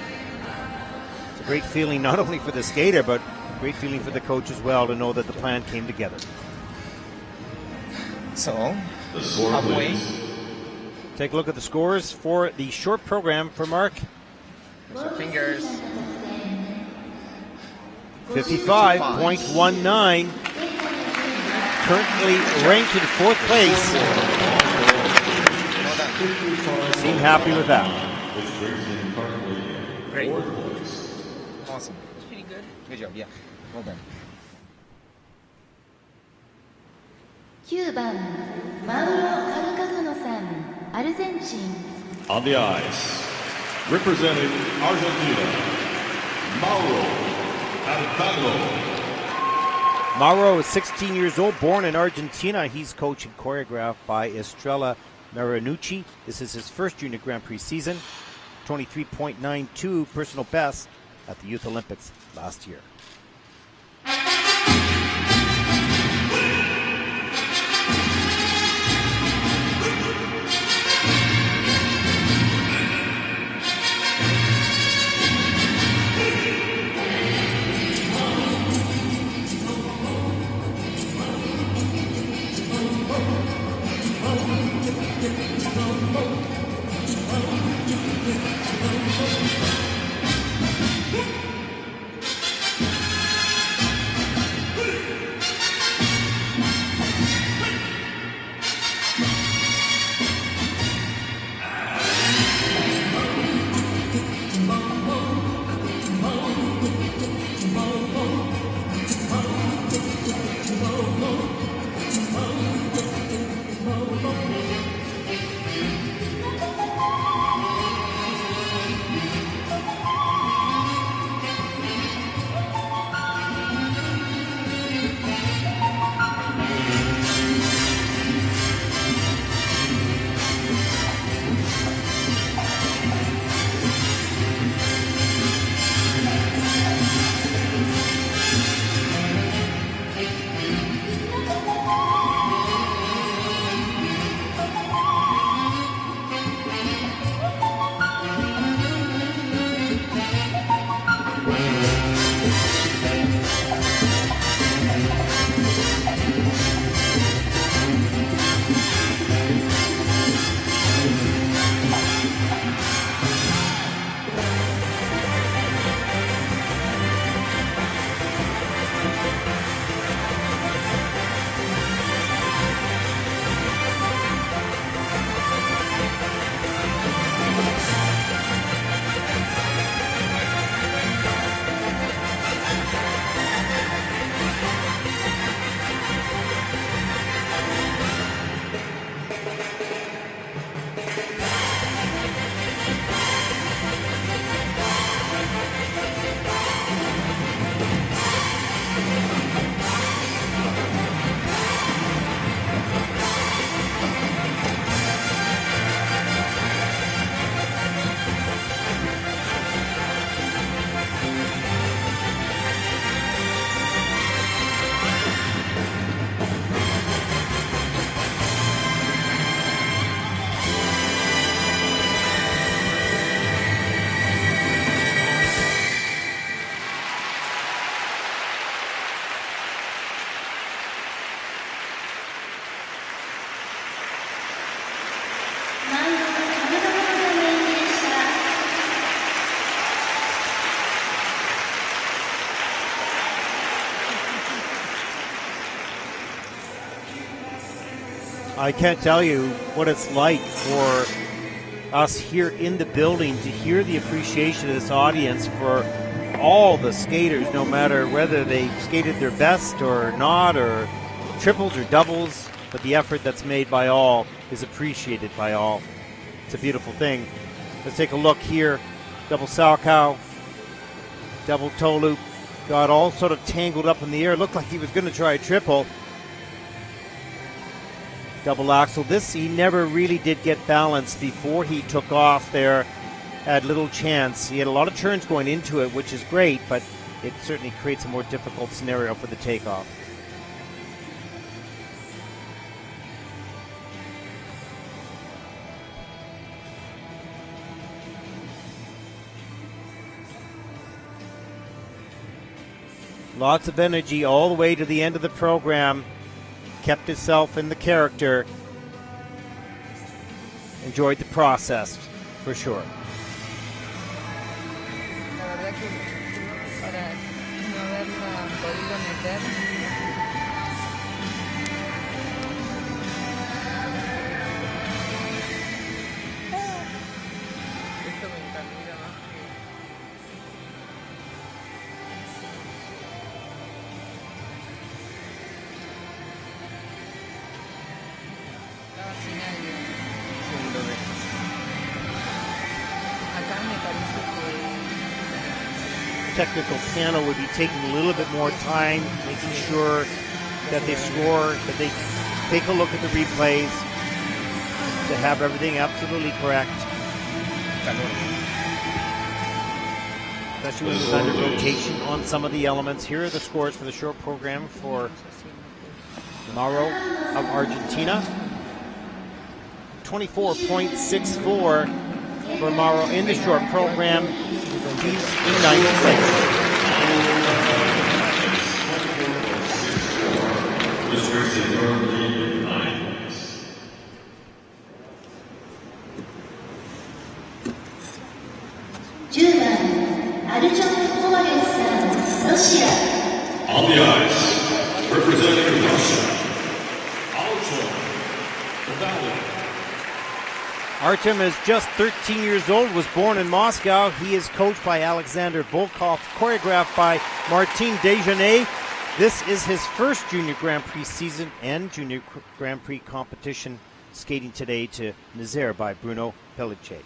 It's a great feeling not only for the skater, but great feeling for the coach as well to know that the plan came together.
So, halfway.
Take a look at the scores for the short program for Mark.
Fingers.
55.19. Currently ranked in 4th place. Seem happy with that.
Great. Awesome. It's pretty good. Good job, yeah. Well done.
9番マウロ・カルカグノさん、アルゼンチン。
On the ice, representing Argentina, Mauro Alcagno.
Mauro is 16 years old, born in Argentina. He's coached and choreographed by Estrella Marinucci. This is his first Junior Grand Prix season. 23.92 personal best at the Youth Olympics last year. I can't tell you what it's like for us here in the building to hear the appreciation of this audience for all the skaters, no matter whether they skated their best or not, or triples or doubles, but the effort that's made by all is appreciated by all. It's a beautiful thing. Let's take a look here. Double Salchow, double toe loop, got all sort of tangled up in the air. Looked like he was going to try a triple. Double axel. This, he never really did get balanced before he took off there. Had little chance. He had a lot of turns going into it, which is great, but it certainly creates a more difficult scenario for the takeoff. Lots of energy all the way to the end of the program. Kept himself in the character. Enjoyed the process, for sure.
La verdad que para no haberla podido meter. Esto me encanta más que... Estaba sin aire. Acá me parece que
Technical panel would be taking a little bit more time, making sure that they score, that they take a look at the replays to have everything absolutely correct. Especially when there's under rotation on some of the elements. Here are the scores for the short program for Mauro of Argentina. 24.64 for Mauro in the short program. He's in 96.
On the ice, representing Russia,
Artem is just 13 years old, was born in Moscow. He is coached by Alexander Volkov, choreographed by Martin Desjardins. This is his first Junior Grand Prix season and Junior Grand Prix competition, skating today to Nazaire by Bruno Pelletier.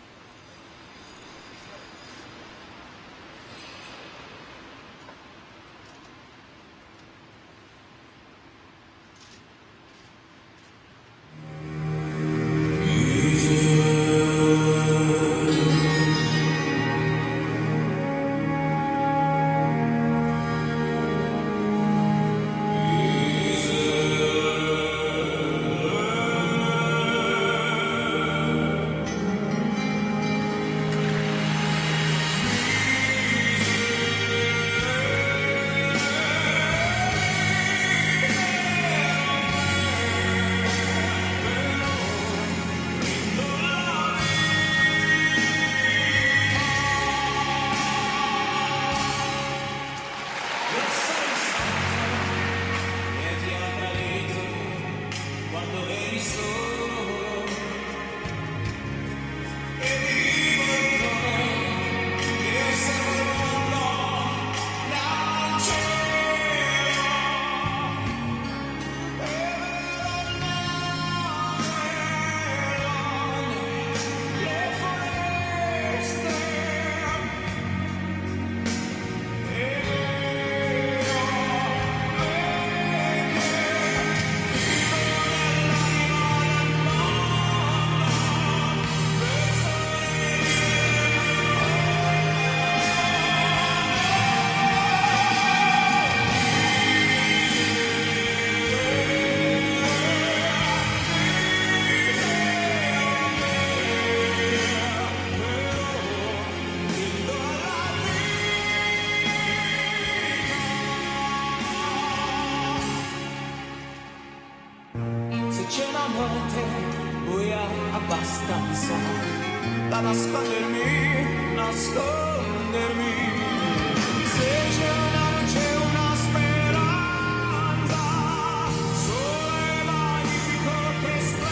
Da nascondermi, se c'è una luce, una speranza, sole magnifico questo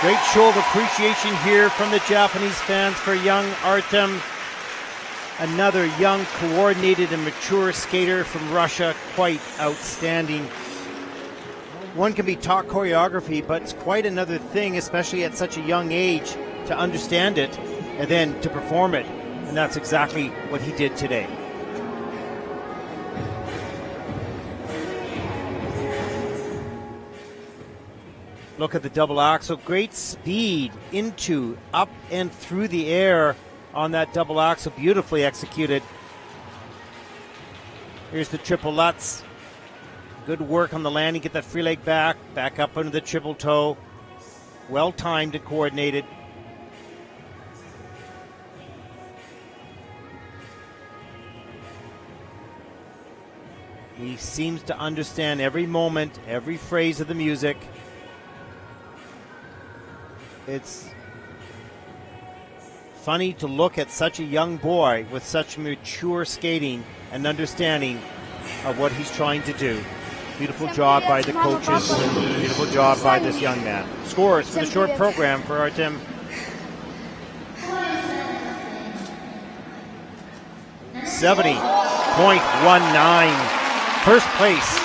Great show of appreciation here from the Japanese fans for young Artem. Another young, coordinated, and mature skater from Russia. Quite outstanding. One can be taught choreography, but it's quite another thing, especially at such a young age, to understand it and then to perform it. And that's exactly what he did today. Look at the double axel. Great speed into, up, and through the air on that double axel. Beautifully executed. Here's the triple Lutz. Good work on the landing. Get that free leg back. Back up under the triple toe. Well timed and coordinated. He seems to understand every moment, every phrase of the music. It's funny to look at such a young boy with such mature skating and understanding of what he's trying to do. Beautiful job by the coaches. Beautiful job by this young man. Scores for the short program for Artem. .19. First place,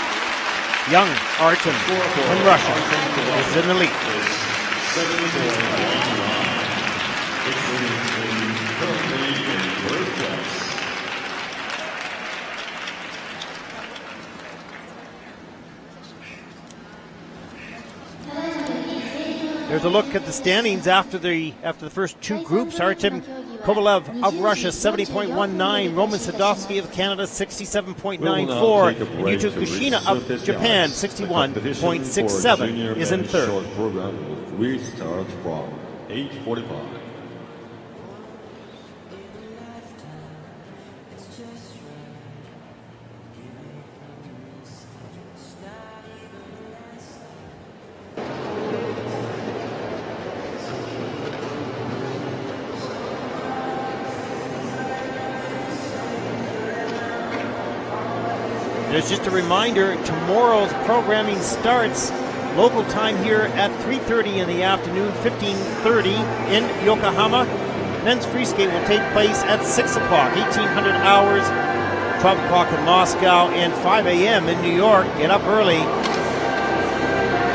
young Artem from Russia is in the lead. There's a look at the standings after the first two groups. Artem Kovalev of Russia, 70.19. Roman Sadovsky of Canada, 67.94. And Yuto Kushina of Japan, 61.67, is in third.
Short program will start from 8:45.
There's just a reminder, tomorrow's programming starts local time here at 3:30 in the afternoon, 15:30 in Yokohama. Men's free skate will take place at 6 o'clock, 1800 hours, 12 o'clock in Moscow, and 5 a.m. in New York. Get up early.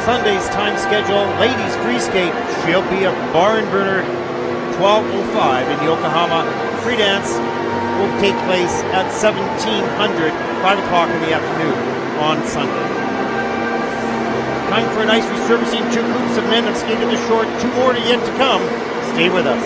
Sunday's time schedule, ladies free skate, she'll be a barn burner, 12:05 in Yokohama. Free dance will take place at 1700, 5 o'clock in the afternoon on Sunday. Time for an ice resurfacing. Two groups of men have skated the short. Two more to yet to come. Stay with us.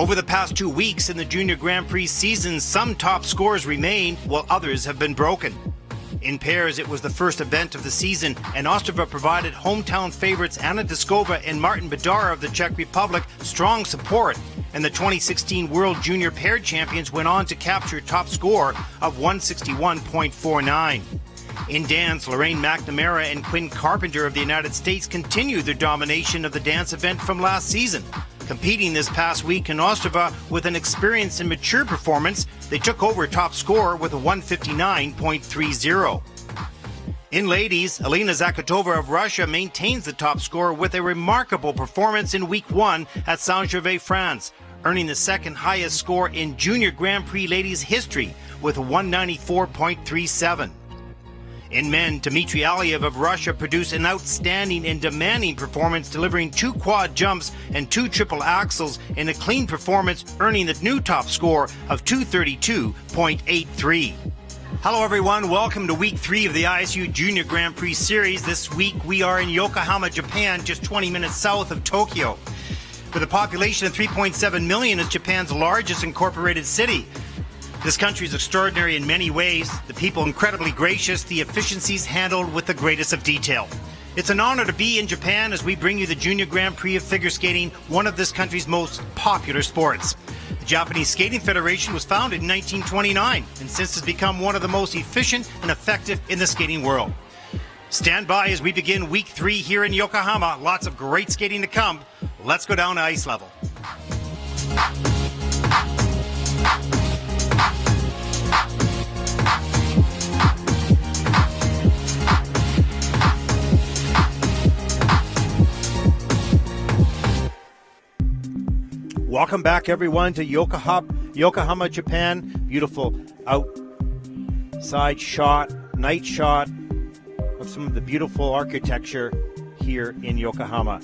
Over the past 2 weeks in the Junior Grand Prix season, some top scores remain while others have been broken. In pairs, it was the first event of the season, and Ostrava provided hometown favourites Anna Deskova and Martin Bedara of the Czech Republic strong support, and the 2016 World Junior Pair Champions went on to capture top score of 161.49. In dance, Lorraine McNamara and Quinn Carpenter of the United States continued their domination of the dance event from last season. Competing this past week in Ostrava with an experienced and mature performance, they took over top score with a 159.30. In ladies, Elena Zakatova of Russia maintains the top score with a remarkable performance in week 1 at Saint-Gervais, France, earning the second highest score in Junior Grand Prix ladies history with a 194.37. In men, Dmitry Aliev of Russia produced an outstanding and demanding performance, delivering 2 quad jumps and 2 triple axels in a clean performance, earning the new top score of 232.83. Hello everyone, welcome to week 3 of the ISU Junior Grand Prix Series. This week we are in Yokohama, Japan, just 20 minutes south of Tokyo. With a population of 3.7 million, it's Japan's largest incorporated city. This country is extraordinary in many ways, the people incredibly gracious, the efficiencies handled with the greatest of detail. It's an honor to be in Japan as we bring you the Junior Grand Prix of figure skating, one of this country's most popular sports. The Japanese Skating Federation was founded in 1929 and since has become one of the most efficient and effective in the skating world. Stand by as we begin week 3 here in Yokohama. Lots of great skating to come. Let's go down to ice level. Welcome back, everyone, to Yokohama, Japan. Beautiful outside shot, night shot of some of the beautiful architecture here in Yokohama.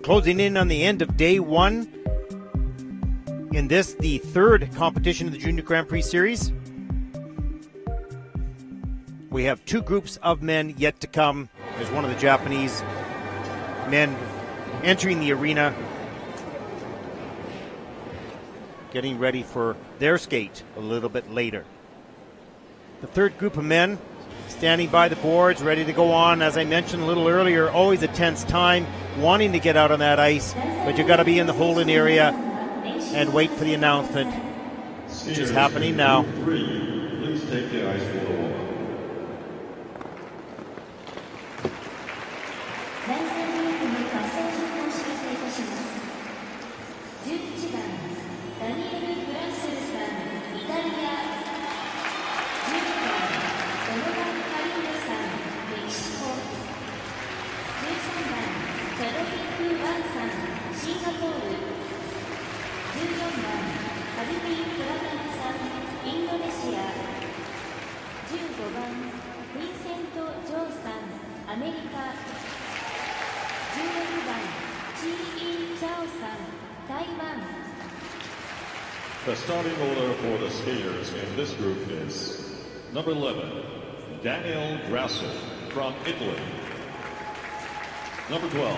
Closing in on the end of day 1 in this, the 3rd competition of the Junior Grand Prix Series. We have 2 groups of men yet to come. There's one of the Japanese men entering the arena, getting ready for their skate a little bit later. The 3rd group of men standing by the boards, ready to go on. As I mentioned a little earlier, always a tense time, wanting to get out on that ice, but you got to be in the holding area and wait for the announcement, which is happening now.
Please take the ice for the wall.
アメリカ16番チー・イン・チャオさん台湾
The starting order for the skaters in this group is number 11, Daniel Grasso from Italy. Number 12,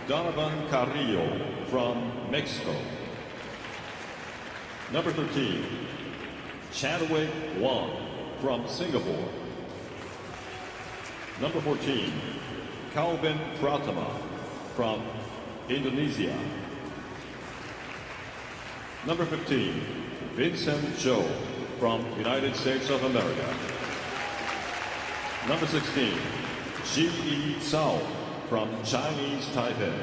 Donovan Carrillo from Mexico. Number 13, Chadwick Wong from Singapore. Number 14, Calvin Pratama from Indonesia. Number 15, Vincent Zhou from United States of America. Number 16, Ji-Yi Cao from Chinese Taipei.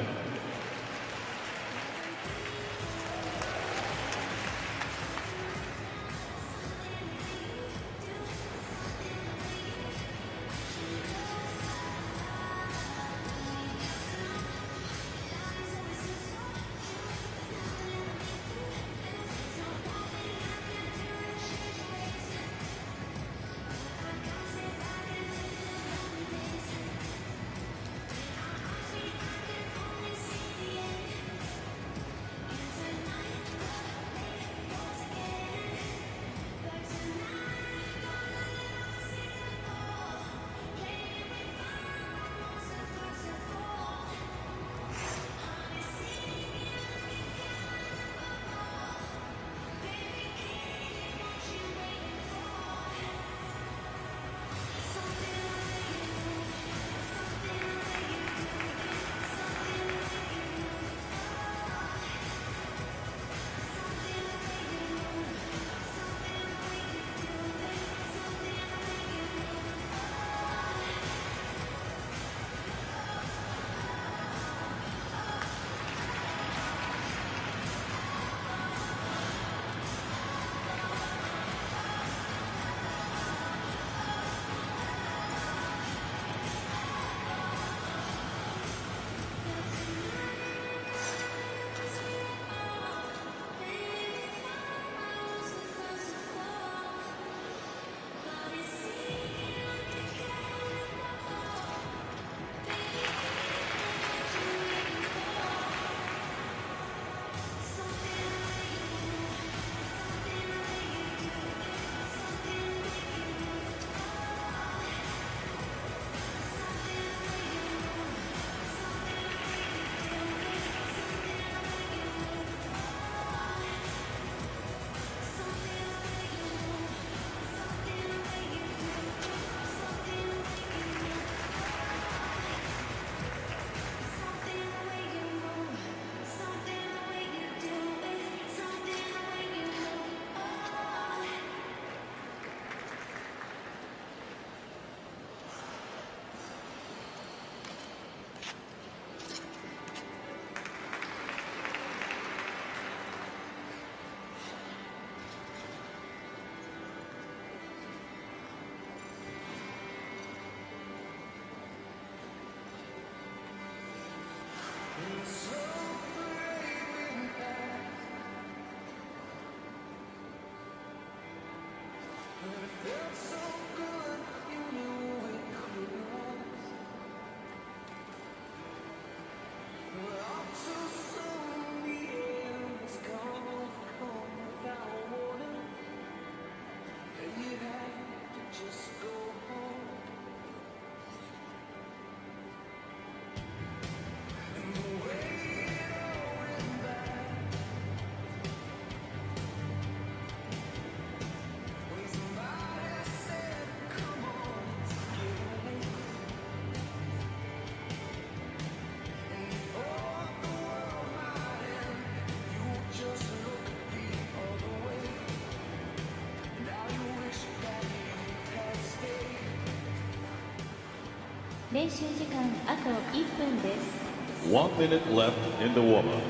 練習時間あと1分です。
1 minute left in the warm-up.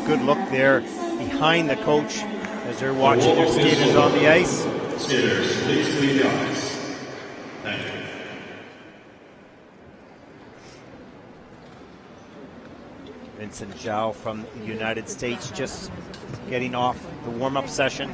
Good look there behind the coach as they're watching their skaters on the ice.
Skaters, please leave the ice. Thank you.
Vincent Zhao from the United States just getting off the warm-up session.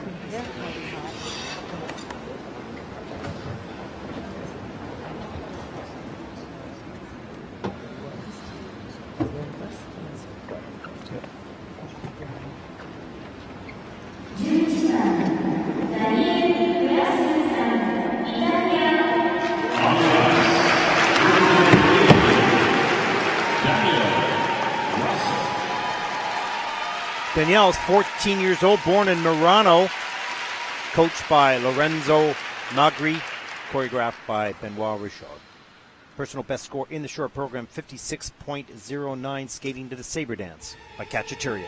Danielle is 14 years old, born in Murano, coached by Lorenzo Magri, choreographed by Benoit Richard. Personal best score in the short program, 56.09, skating to the Sabre Dance by Kachaturian.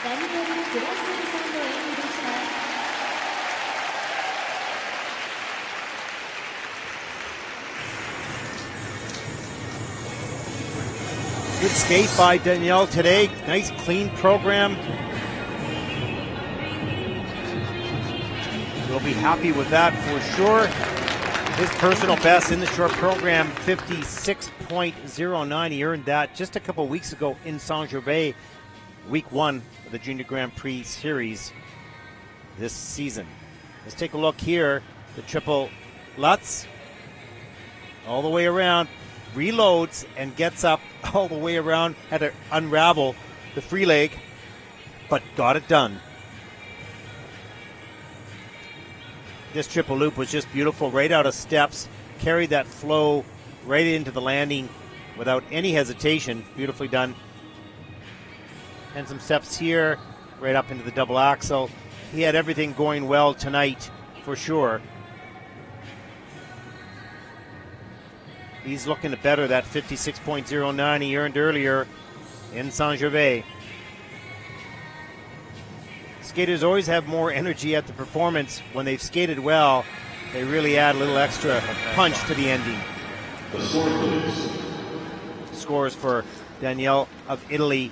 ダニエル・グラスルさんの演技でした。
Good skate by Danielle today. Nice clean program. We'll be happy with that for sure. His personal best in the short program, 56.09. He earned that just a couple weeks ago in Saint-Gervais, week 1 of the Junior Grand Prix series this season. Let's take a look here. The triple Lutz all the way around, reloads and gets up all the way around. Had to unravel the free leg, but got it done. This triple loop was just beautiful, right out of steps. Carried that flow right into the landing without any hesitation. Beautifully done. And some steps here, right up into the double axel. He had everything going well tonight, for sure. He's looking to better that 56.09 he earned earlier in Saint-Gervais. Skaters always have more energy at the performance. When they've skated well, they really add a little extra punch to the ending.
The score, please.
Scores for Danielle of Italy,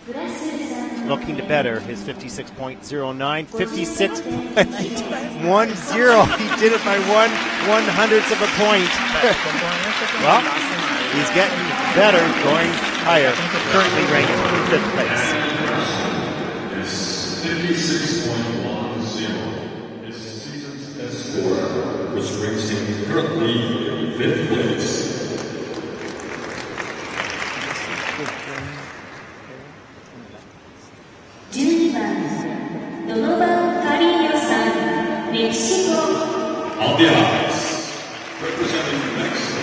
looking to better his 56.09. 56.10. He did it by 1/100th of a point. Well, he's getting better, going higher. Currently ranked in 5th place.
56.10 is season's best score, which brings him currently in 5th place.
12番ドノバン・カリーヨさん、メキシコ。
On the ice, representing Mexico,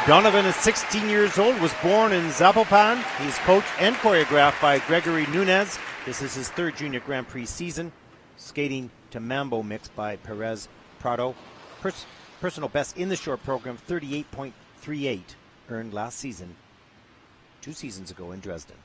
Donovan is 16 years old, was born in Zapopan. He's coached and choreographed by Gregory Nunez. This is his 3rd Junior Grand Prix season. Skating to Mambo mix by Perez Prado. Personal best in the short program, 38.38, earned last season, 2 seasons ago in Dresden.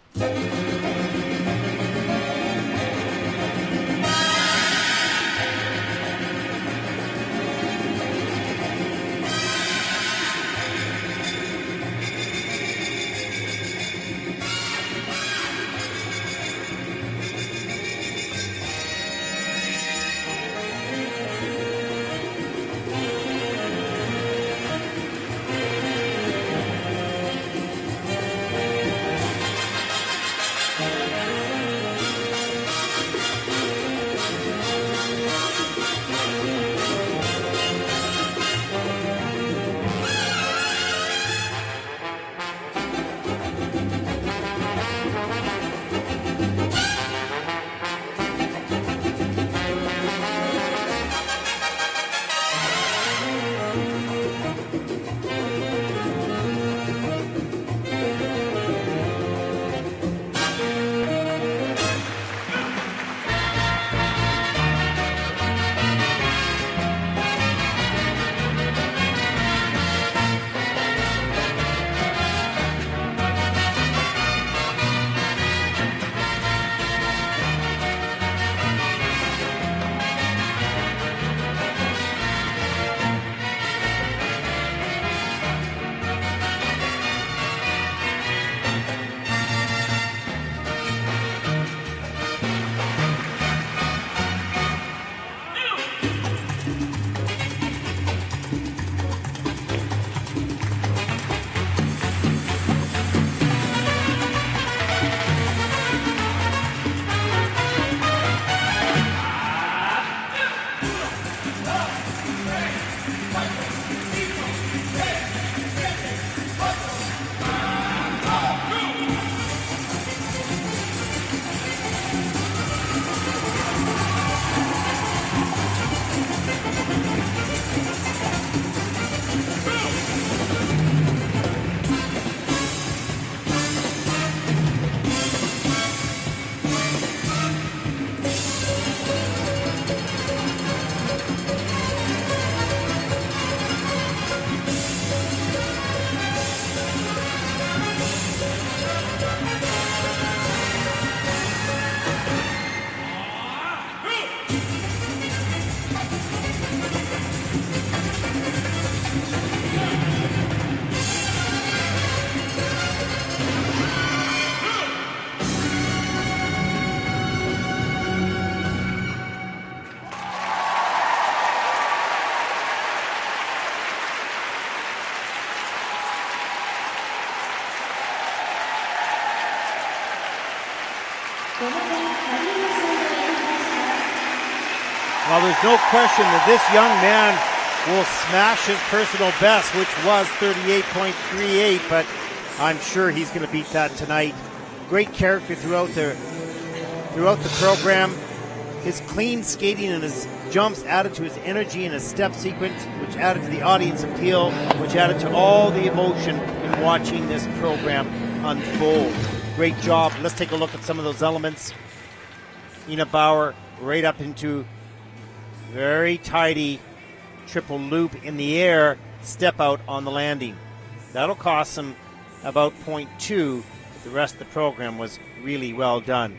Well, there's no question that this young man will smash his personal best, which was 38.38, but I'm sure he's going to beat that tonight. Great character throughout the program. His clean skating and his jumps added to his energy and his step sequence, which added to the audience appeal, which added to all the emotion in watching this program unfold. Great job. Let's take a look at some of those elements. Ina Bauer right up into very tidy triple loop in the air, step out on the landing. That'll cost him about 0.2, but the rest of the program was really well done.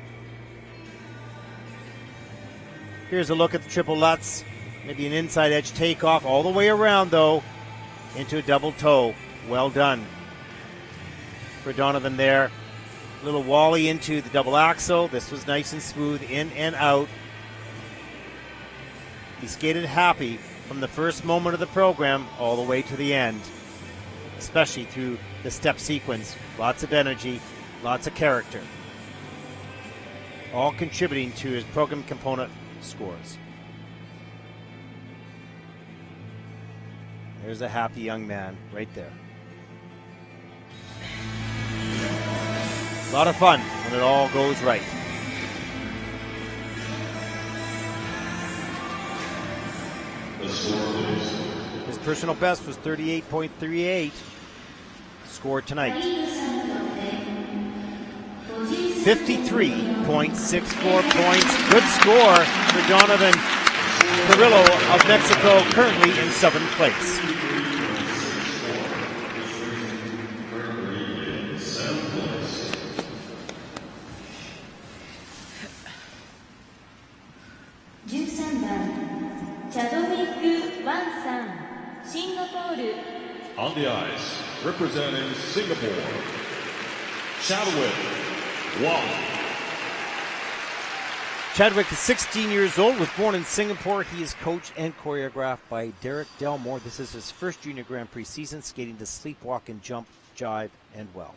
Here's a look at the triple Lutz. Maybe an inside edge takeoff all the way around, though, into a double toe. Well done for Donovan there. Little Wally into the double axel. This was nice and smooth, in and out. He skated happy from the first moment of the program all the way to the end, especially through the step sequence. Lots of energy, lots of character, all contributing to his program component scores. There's a happy young man right there. A lot of fun when it all goes right. His personal best was 38.38. Score tonight 53.64 points. Good score for Donovan Carrillo of Mexico, currently in 7th place.
On the ice, representing Singapore, Chadwick Wong.
Chadwick is 16 years old, was born in Singapore. He is coached and choreographed by Derek Delmore. This is his first Junior Grand Prix season, skating to sleepwalk and jump, jive, and well.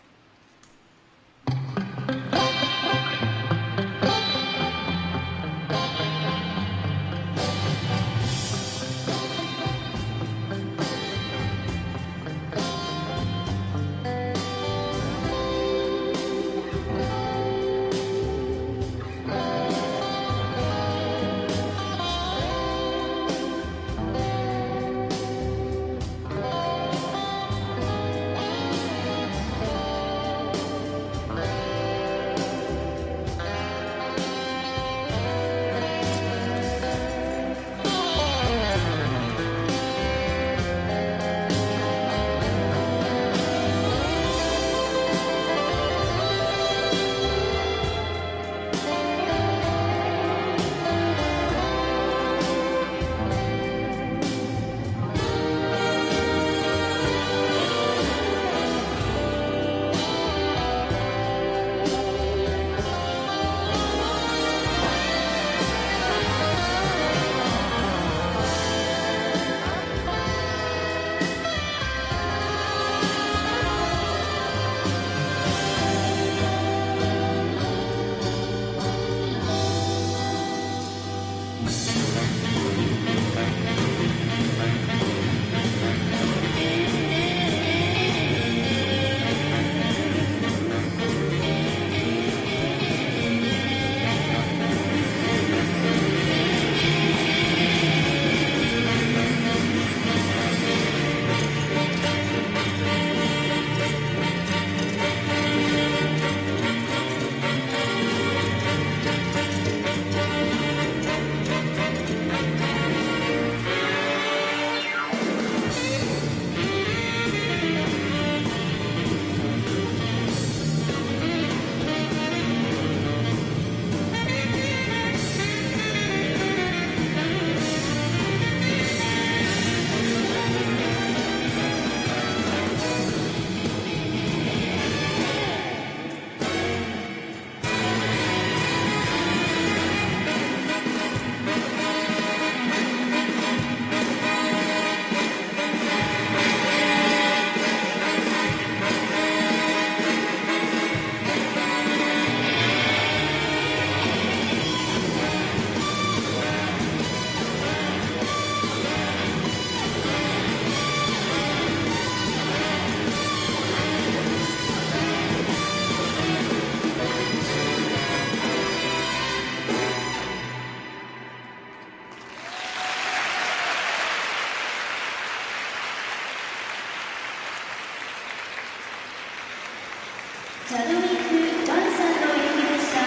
チャドウィック・ワンさんの演技でした。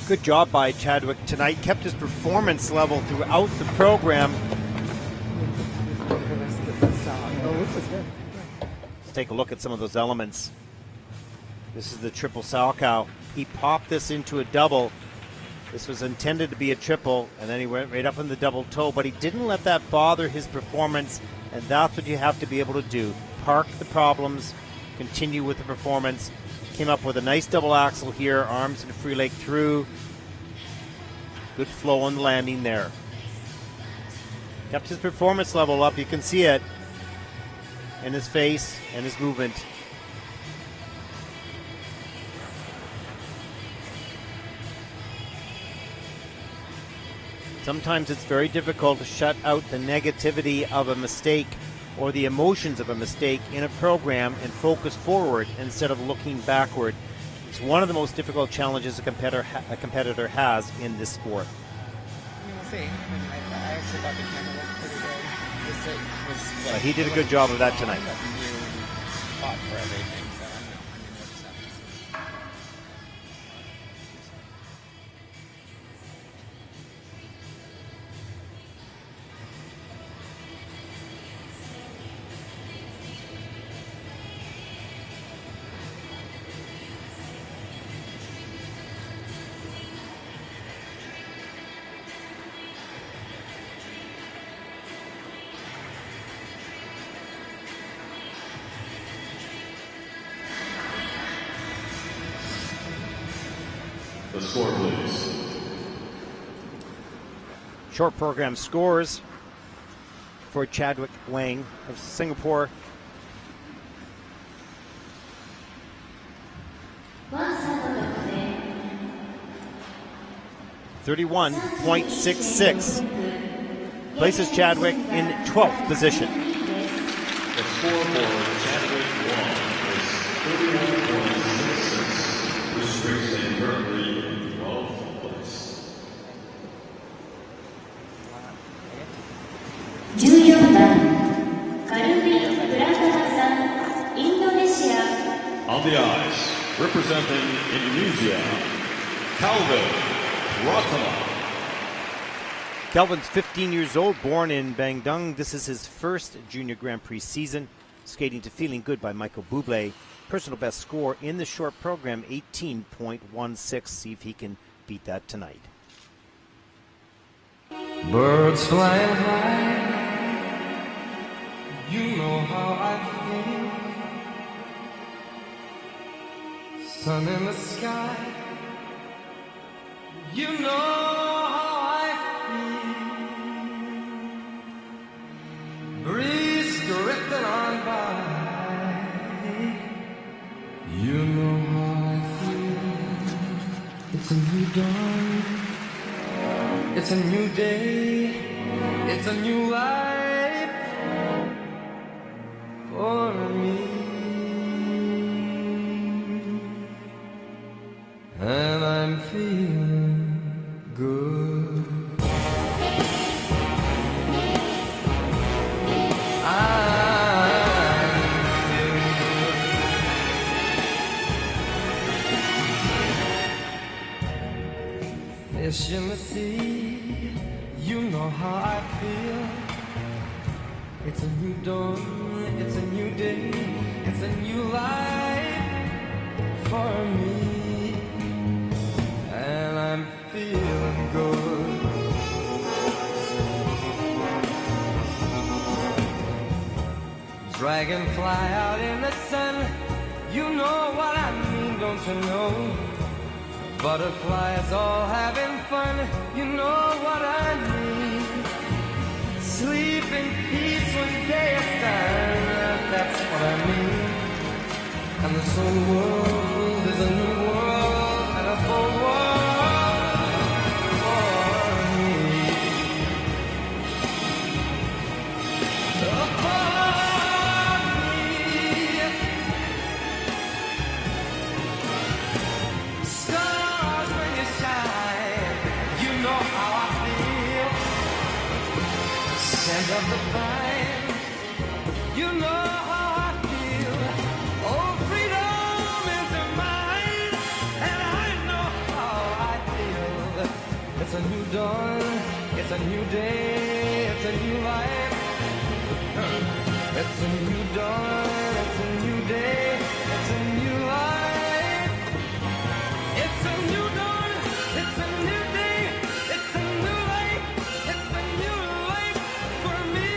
Good job by Chadwick tonight. Kept his performance level throughout the program. Let's take a look at some of those elements. This is the triple Salchow. He popped this into a double. This was intended to be a triple, and then he went right up in the double toe, but he didn't let that bother his performance, and that's what you have to be able to do. Park the problems, continue with the performance. Came up with a nice double axel here, arms and free leg through. Good flow on the landing there. Kept his performance level up. You can see it in his face and his movement. Sometimes it's very difficult to shut out the negativity of a mistake or the emotions of a mistake in a program and focus forward instead of looking backward. It's one of the most difficult challenges a competitor has in this sport.
We'll see. I actually thought the camera looked pretty good.
He did a good job of that tonight.
Fought for everything, so
The score, please.
Short program scores for Chadwick Wang of Singapore. 31.66 places Chadwick in 12th position.
The score for Chadwick Wang is 31.66, which brings him currently in 12th place.
14番カルビ・プラタナさん、インドネシア。
On the ice, representing Indonesia, Calvin Ratana.
Kelvin's 15 years old, born in Bandung. This is his first Junior Grand Prix season. Skating to Feeling Good by Michael Bublé. Personal best score in the short program, 18.16. See if he can beat that tonight.
Birds flying high, you know how I feel. Sun in the sky, you know how I feel. Breeze drifting on by, you know how I feel. It's a new dawn, it's a new day, it's a new life for me. And I'm feeling good. I'm feeling good. Fish in the sea, you know how I feel. It's a new dawn, it's a new day, it's a new life for me. And I'm feeling good. Dragonfly out in the sun, you know what I mean, don't you know? Butterflies all having fun, you know what I mean. Sleep in peace when day is done, that's what I mean. And this whole world is a new world and a full world for me. For me. Stars when you shine. of the pine. You know how I feel. Oh, freedom is mine, and I know how I feel. It's a new dawn, it's a new day, it's a new life. It's a new dawn, it's a new day, it's a new life. It's a new dawn, it's a new day, it's a new life. It's a new life for me,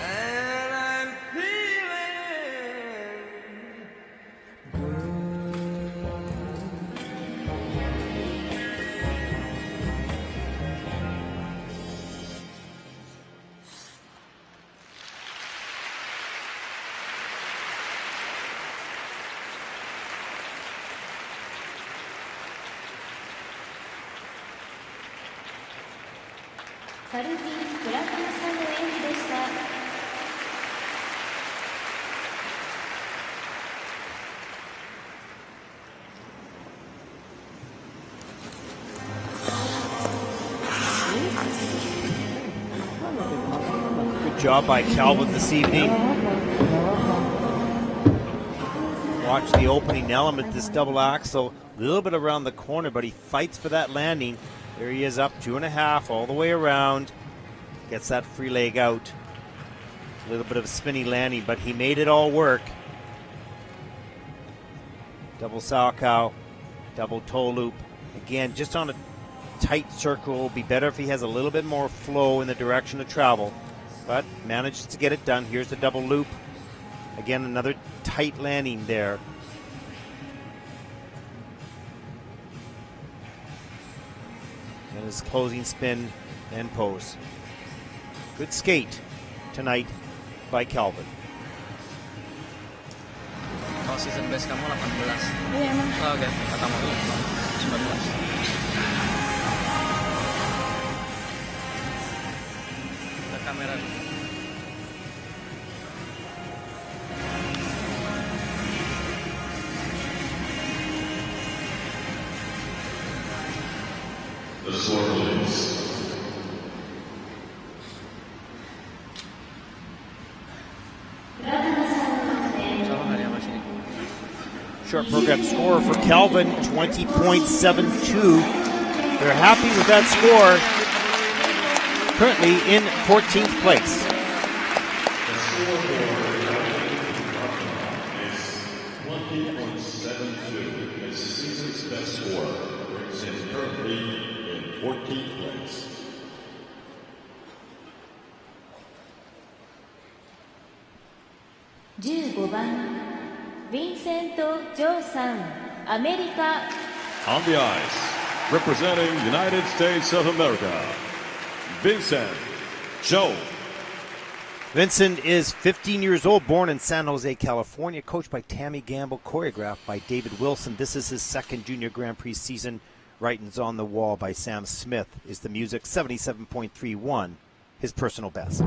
and I'm feeling
サルティ・プラタナさんの演技でした。
Good job by Calvin this evening. Watch the opening element, this double axel. A little bit around the corner, but he fights for that landing. There he is, up 2.5 all the way around. Gets that free leg out. A little bit of a spinny landing, but he made it all work. Double Salchow, double toe loop. Again, just on a tight circle. It will be better if he has a little bit more flow in the direction of travel. But manages to get it done. Here's the double loop. Again, another tight landing there. And his closing spin and pose. Good skate tonight by Calvin.
Kalau season best kamu 18.
Iya emang.
Oh, oke, kata mau 19. Ada kamera.
The score release.
Short program score for Calvin, 20.72. They're happy with that score. Currently in 14th place.
The score for is 20.72. His season's best score brings him currently in 14th place.
15番ヴィンセント・ジョーさん、アメリカ。
On the ice, representing United States of America, Vincent Joe.
Vincent is 15 years old, born in San Jose, California, coached by Tammy Gamble, choreographed by David Wilson. This is his second Junior Grand Prix season. Writings on the Wall by Sam Smith is the music, 77.31, his personal best.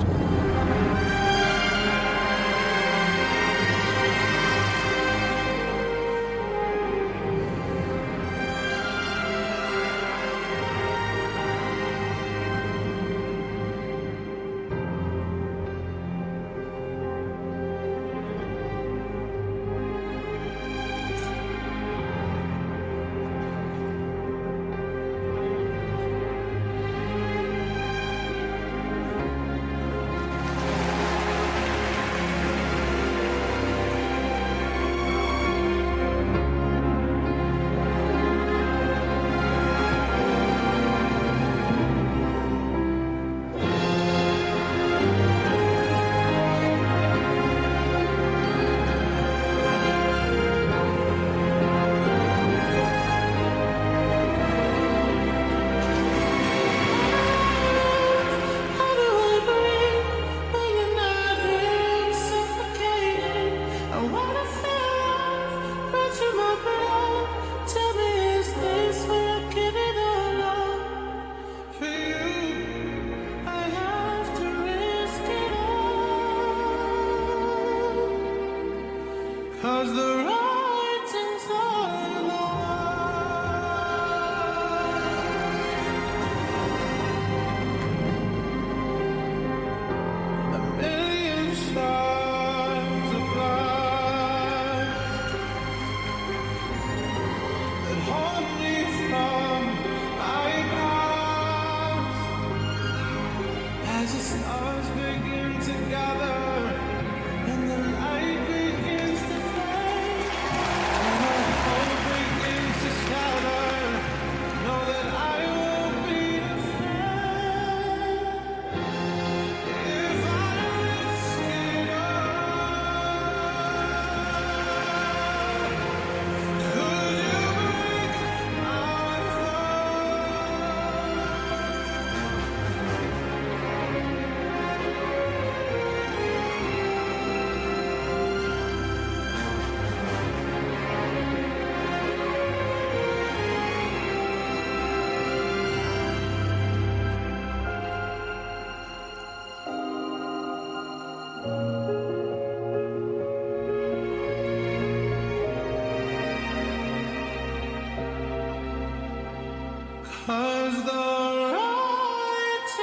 'cause the writings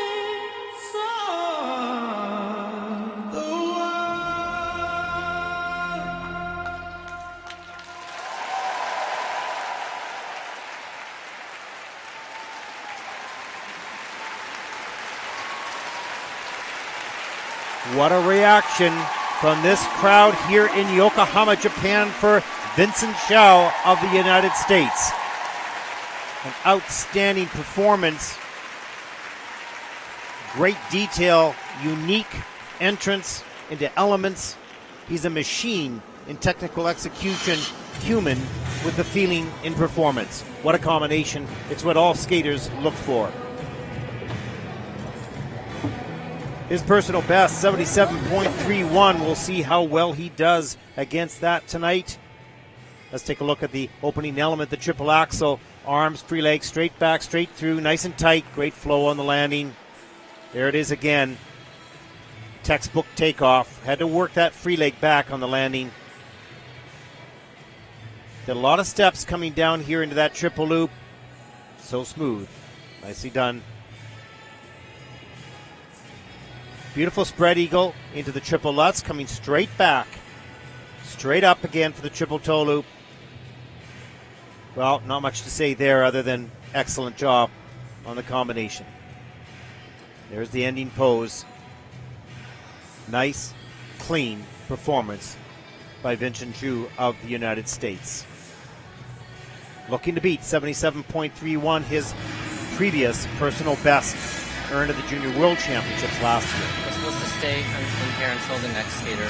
on the
What a reaction from this crowd here in Yokohama, Japan for Vincent Xiao of the United States. An outstanding performance. Great detail, unique entrance into elements. He's a machine in technical execution, human with the feeling in performance. What a combination. It's what all skaters look for. His personal best, 77.31. We'll see how well he does against that tonight. Let's take a look at the opening element, the triple axel. Arms, free leg, straight back, straight through, nice and tight. Great flow on the landing. There it is again. Textbook takeoff. Had to work that free leg back on the landing. Did a lot of steps coming down here into that triple loop. So smooth. Nicely done. Beautiful spread eagle into the triple Lutz, coming straight back. Straight up again for the triple toe loop. Well, not much to say there other than excellent job on the combination. There's the ending pose. Nice, clean performance by Vincent Zhu of the United States. Looking to beat 77.31, his previous personal best earned at the Junior World Championships last year.
We're supposed to stay in here until the next skater.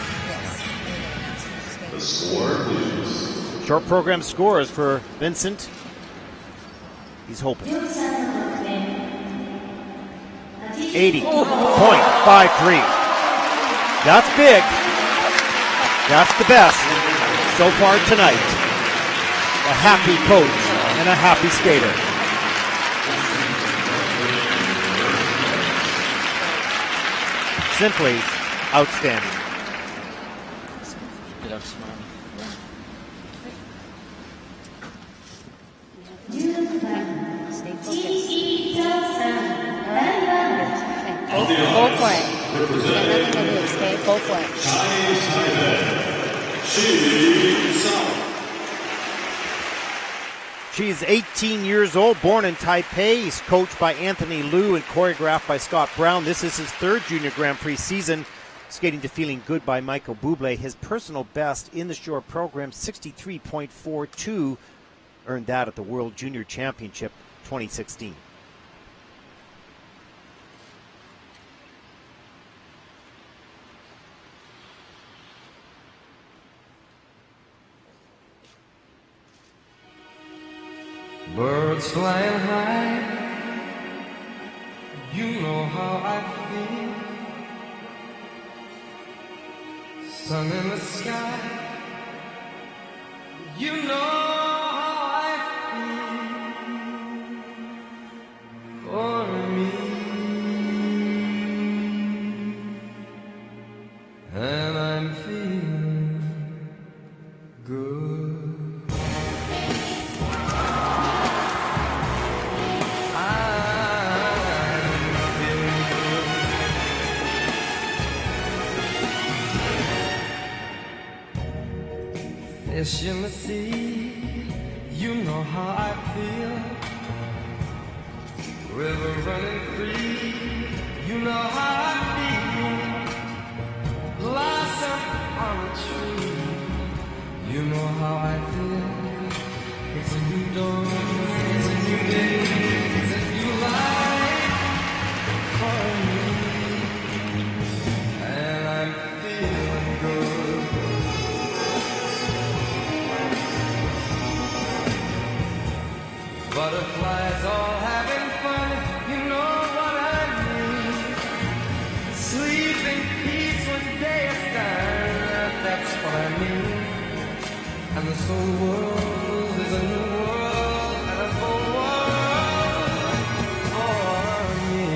The score, please.
Short program scores for Vincent. He's hoping. 80.53. That's big. That's the best so far tonight. A happy coach and a happy skater. Simply outstanding.
Good up, smart.
Go for it. There's nothing to lose, okay? Go for it.
She is 18 years old, born in Taipei. He's coached by Anthony Liu and choreographed by Scott Brown. This is his third Junior Grand Prix season. Skating to Feeling Good by Michael Bublé. His personal best in the short program, 63.42. Earned that at the World Junior Championship 2016.
Birds flying high, you know how I feel. Sun in the sky, you know how I feel. For me, and I'm feeling good. Fish in the sea, you know how I feel. River running free, you know how I feel. Blossom on a tree, you know how I feel. It's a new dawn, it's a new day, it's a new life for me, and I'm feeling good. Butterflies all having fun, you know what I mean. Sleep in peace when day is done, that's what I mean. And this whole world is a new world, and a whole world for me.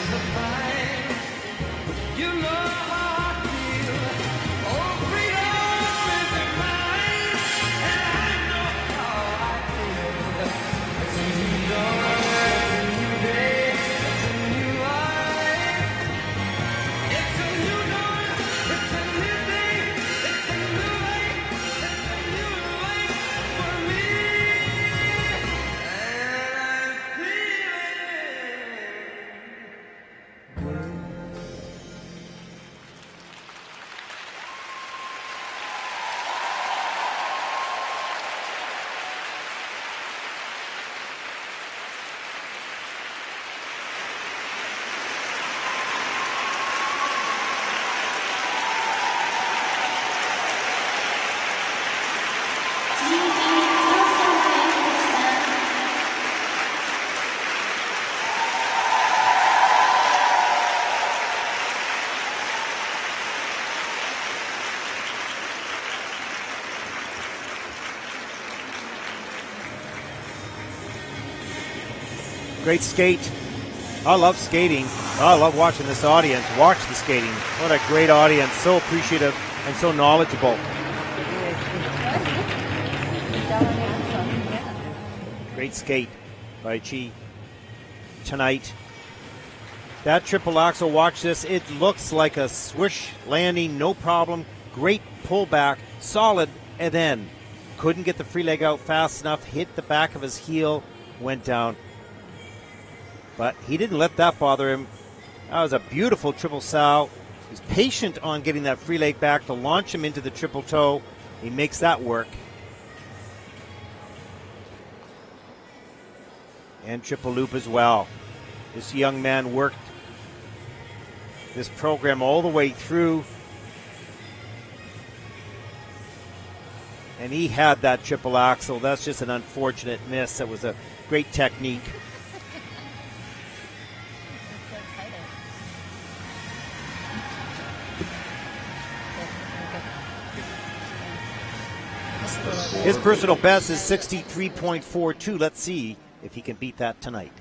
of the pine. You know how I feel. Oh, freedom is mine, and I know how I feel. It's a new dawn, it's a new day, it's a new life. It's a new dawn, it's a new day, it's a new life, it's a new life for me. And I'm feeling good.
Great skate. I love skating. I love watching this audience. Watch the skating. What a great audience. So appreciative and so knowledgeable. Great skate by Chi tonight. That triple axel, watch this. It looks like a swish landing, no problem. Great pullback, solid, and then couldn't get the free leg out fast enough. Hit the back of his heel, went down. But he didn't let that bother him. That was a beautiful triple sow. He's patient on getting that free leg back to launch him into the triple toe. He makes that work. And triple loop as well. This young man worked this program all the way through. And he had that triple axel. That's just an unfortunate miss. That was a great technique. His personal best is 63.42. Let's see if he can beat that tonight.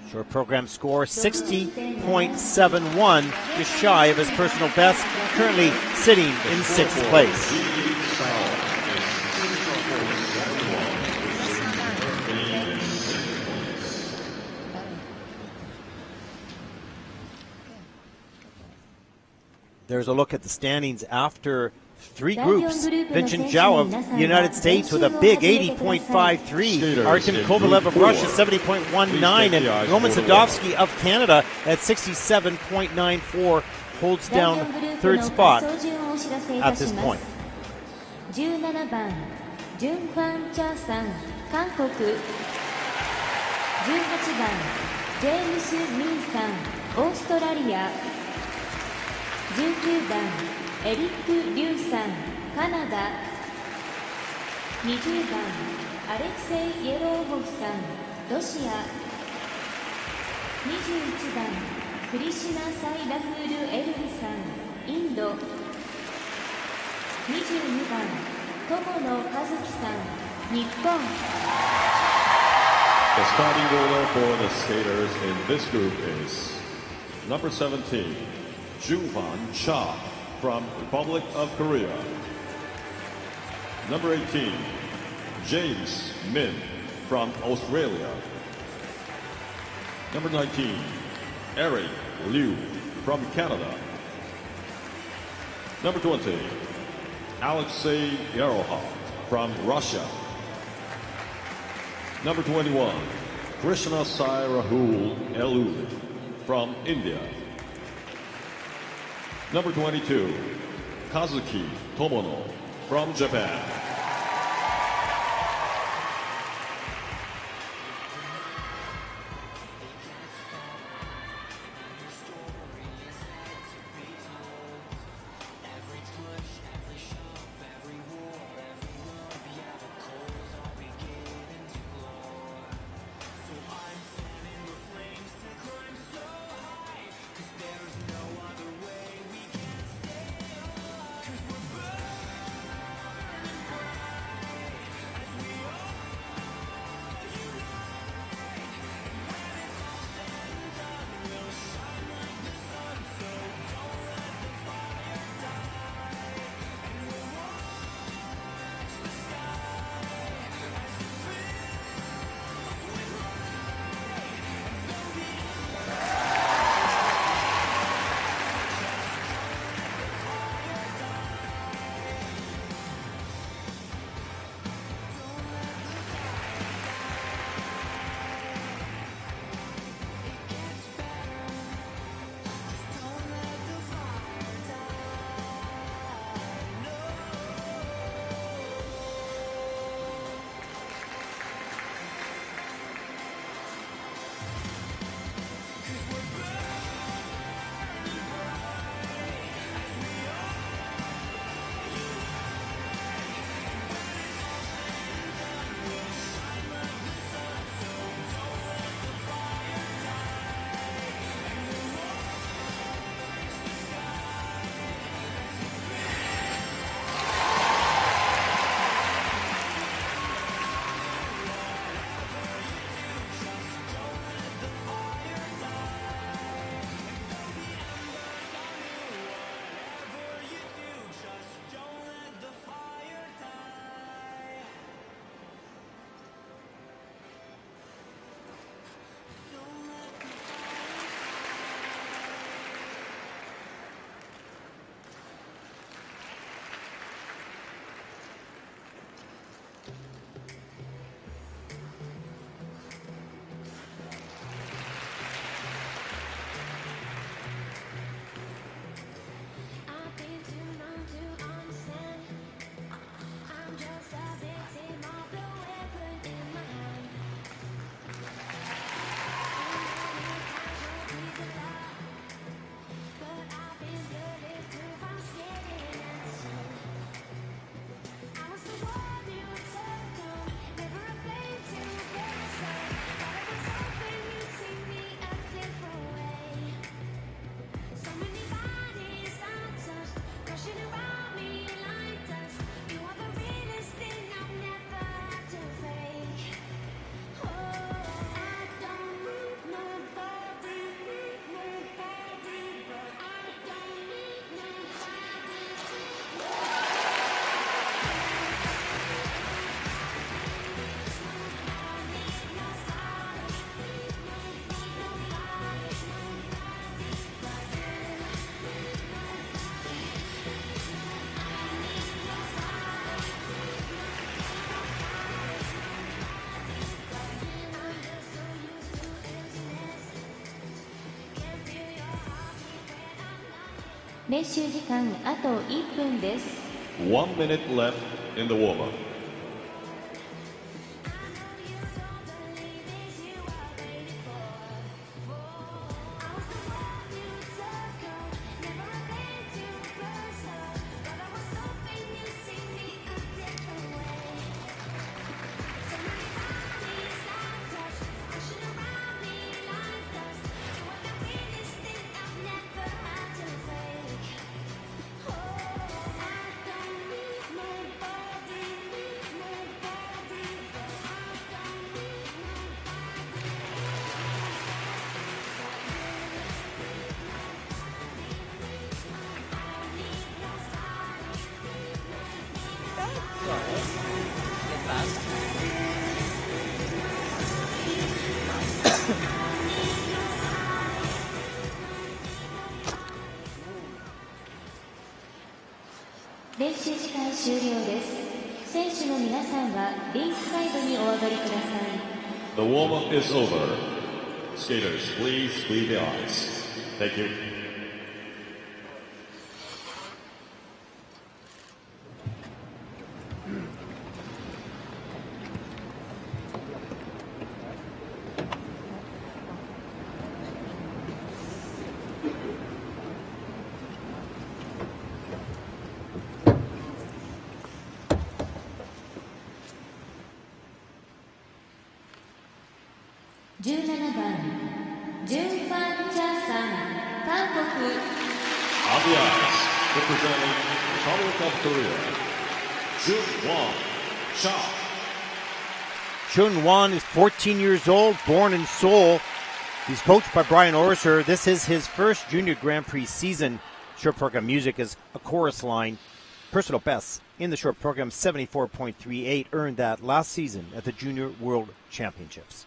Short program score 60.71, just shy of his personal best, currently sitting in 6th place. There's a look at the standings after three groups. Vincent Zhao of the United States with a big 80.53. Artem Kovalev of Russia 70.19. And Roman Sadovsky of Canada at 67.94 holds down third spot at this point.
17番、ジュンファン・チャーさん、韓国。18番、ジェームス・ミンさん、オーストラリア。19番、エリック・リュウさん、カナダ。20番、アレクセイ・イエローホフさん、ロシア。21番、クリシナ・サイラフール・エルンさん、インド。22番、友野和樹さん、日本。
The starting order for the skaters in this group is number 17, Jungfan Cha from Republic of Korea. Number 18, James Min from Australia. Number 19, Eric Liu from Canada. Number 20, Alexei Yarohov from Russia. Number 21, Krishna Sai Rahul Elul from India. Number 22, Kazuki Tomono from Japan.
練習時間あと1分です。
1 minute left in the warm-up.
Get fast.
練習時間終了です。選手の皆さんはリンクサイドにお上がりください。
The warm-up is over. Skaters, please clear the ice. Thank you. On the ice, representing the Republic of Korea, Jun-won Cha.
Chun-won is 14 years old, born in Seoul. He's coached by Brian Orser. This is his first Junior Grand Prix season. Short program music is a chorus line. Personal bests in the short program, 74.38, earned that last season at the Junior World Championships.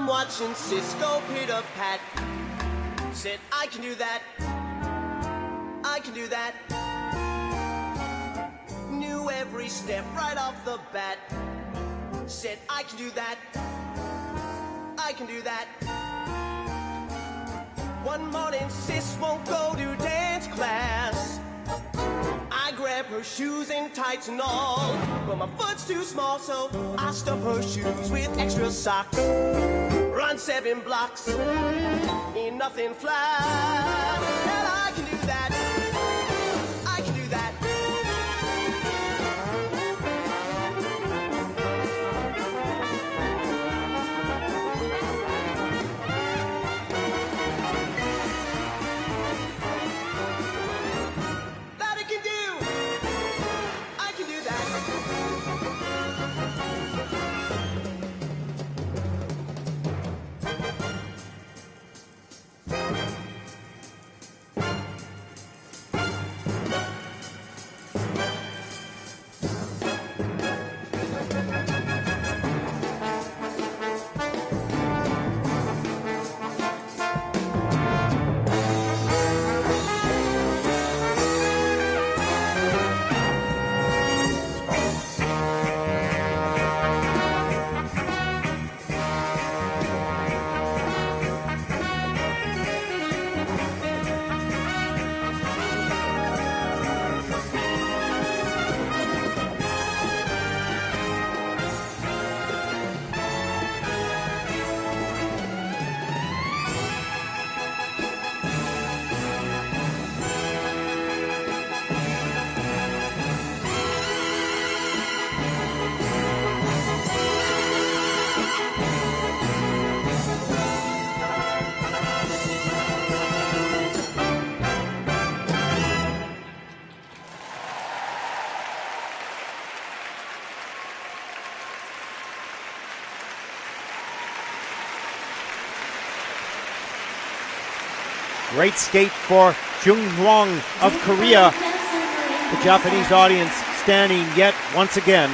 Watching Cisco hit a pat. Said I can do that. I can do that. Knew every step right off the bat. Said I can do that. I can do that. One morning Sis won't go to dance class. I grab her shoes and tights and all, but my foot's too small, so I stuff her shoes with extra socks. Run 7 blocks in nothing flat. And I can do that. I can do that. That I can do. I can do that.
Great skate for Jung Hwang of Korea. The Japanese audience standing yet once again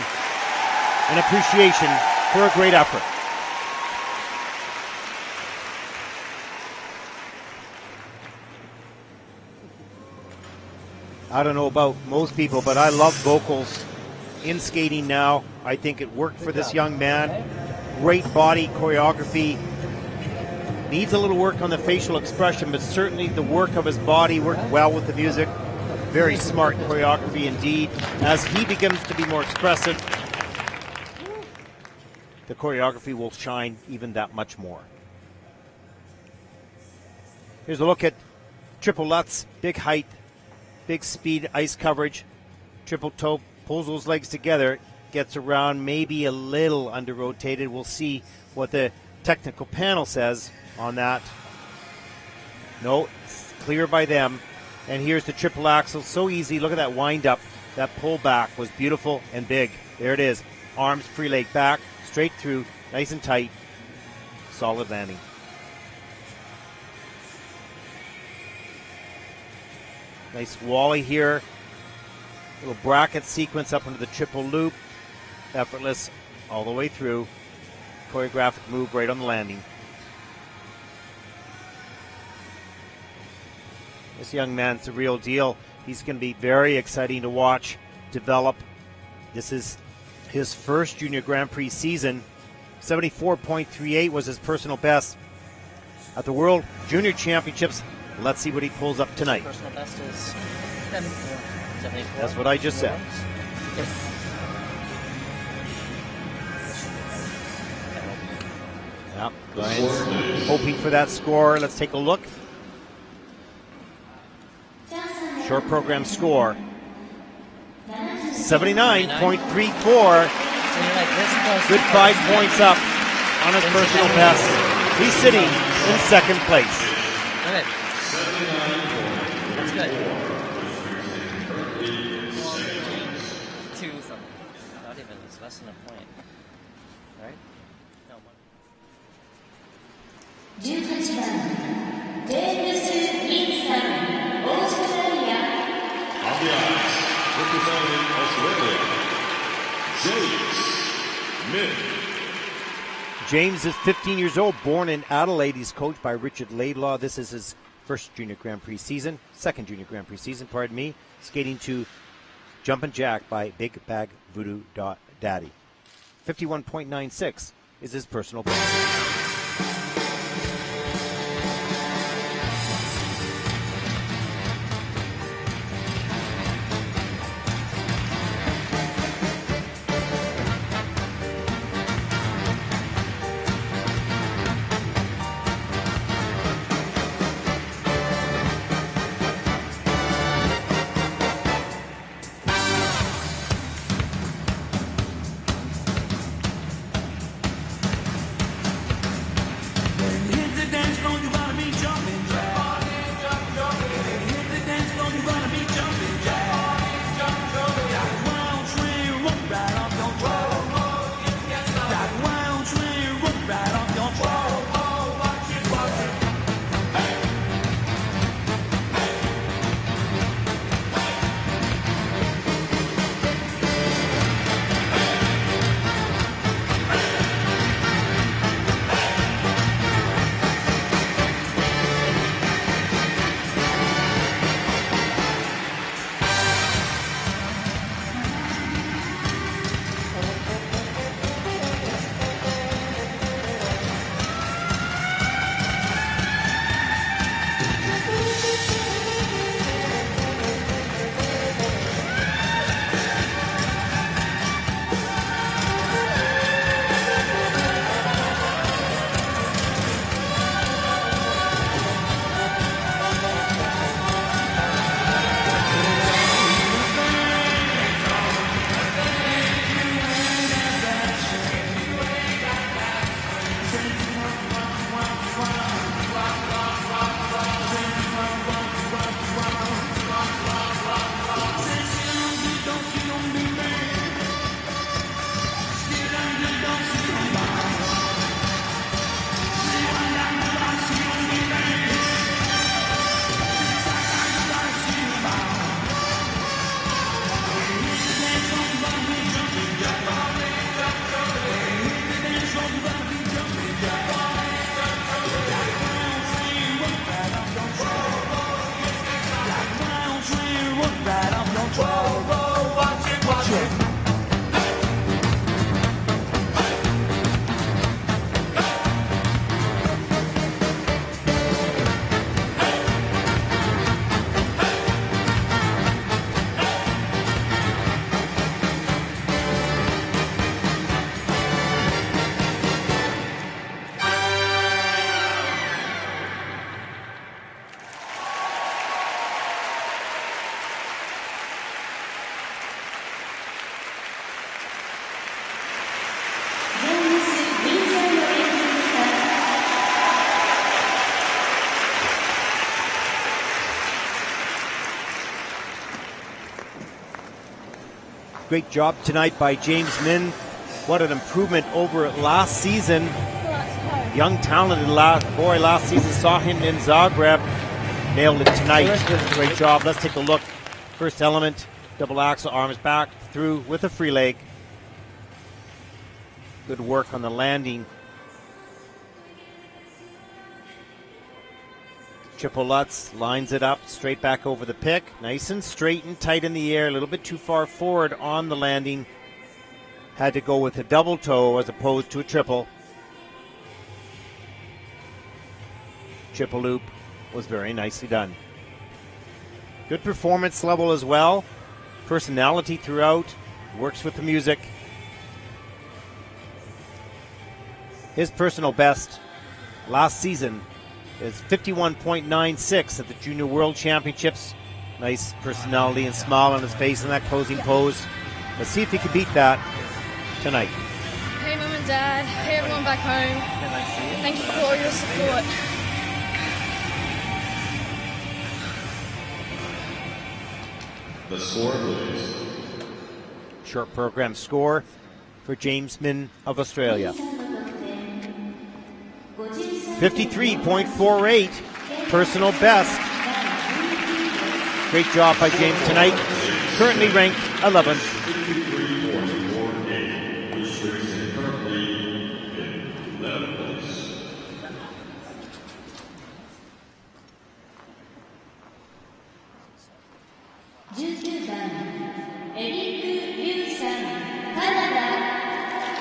in appreciation for a great effort. I don't know about most people, but I love vocals in skating now. I think it worked for this young man. Great body choreography. Needs a little work on the facial expression, but certainly the work of his body worked well with the music. Very smart choreography indeed. As he begins to be more expressive, the choreography will shine even that much more. Here's a look at triple Lutz, big height, big speed, ice coverage. Triple toe, pulls those legs together, gets around, maybe a little under rotated. We'll see what the technical panel says on that. No, it's clear by them. And here's the triple axel, so easy. Look at that wind up. That pull back was beautiful and big. There it is. Arms free leg back, straight through, nice and tight. Solid landing. Nice wally here. Little bracket sequence up into the triple loop. Effortless all the way through. Choreographic move right on the landing. This young man's the real deal. He's going to be very exciting to watch develop. This is his first Junior Grand Prix season. 74.38 was his personal best at the World Junior Championships. Let's see what he pulls up tonight.
Personal best is 74.
That's what I just said.
Yes.
Yep, Brian's hoping for that score. Let's take a look. Short program score 79.34. Good 5 points up on his personal best. He's sitting in second place.
Good. That's good. 2 something. Not even, it's less than a point. Right? No,
18番ジェームス・ミンさん、オーストラリア。
On the ice, representing Australia, James Min.
James is 15 years old, born in Adelaide. He's coached by Richard Laidlaw. This is his first Junior Grand Prix season, second Junior Grand Prix season, pardon me. Skating to Jumpin' Jack by Big Bag Voodoo Daddy. 51.96 is his personal best. Great job tonight by James Min. What an improvement over last season. Young, talented boy last season. Saw him in Zagreb. Nailed it tonight. Great job. Let's take a look. First element, double axel, arms back, through with a free leg. Good work on the landing. Triple Lutz lines it up, straight back over the pick. Nice and straight and tight in the air. A little bit too far forward on the landing. Had to go with a double toe as opposed to a triple. Triple loop was very nicely done. Good performance level as well. Personality throughout. Works with the music. His personal best last season is 51.96 at the Junior World Championships. Nice personality and smile on his face in that closing pose. Let's see if he can beat that tonight.
Hey Mum and Dad, hey everyone back home. Thank you for all your support.
The score, please.
Short program score for James Min of Australia. 53.48, personal best. Great job by James tonight. Currently ranked 11th.
53.48, which brings him currently in 11th place.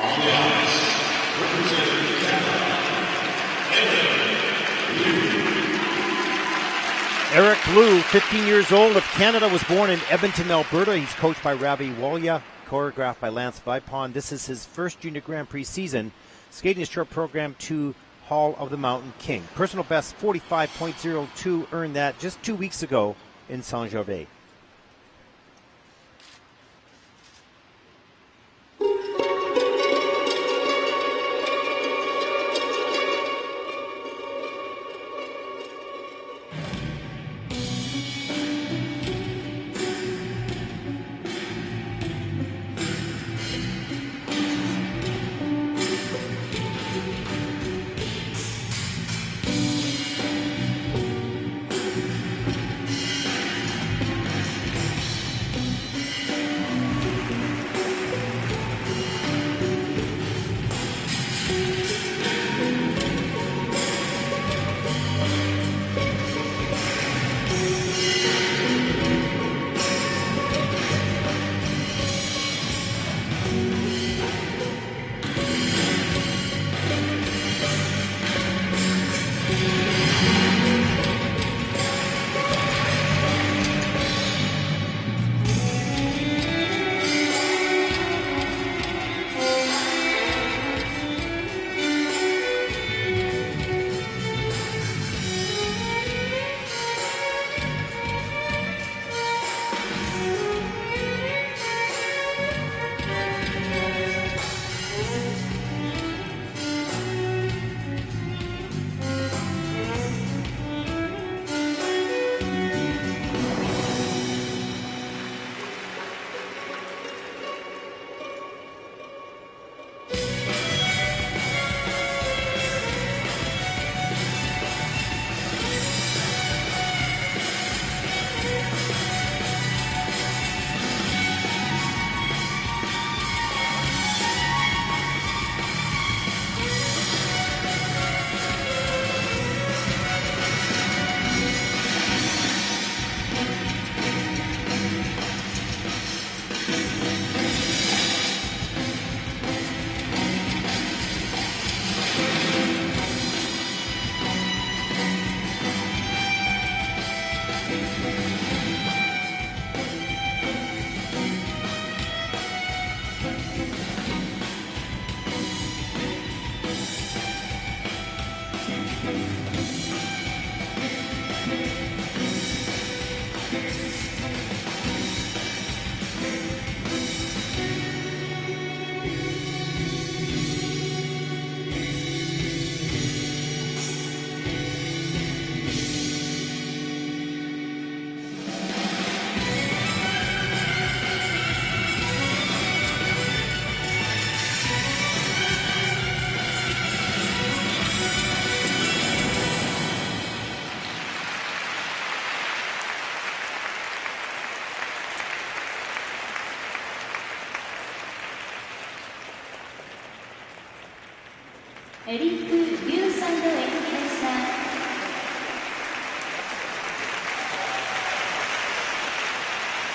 On the ice, representing Canada,
Eric Liu, 15 years old, of Canada, was born in Edmonton, Alberta. He's coached by Ravi Walia, choreographed by Lance Vipon. This is his first Junior Grand Prix season. Skating a short program to Hall of the Mountain King. Personal best 45.02, earned that just 2 weeks ago in Saint-Gervais.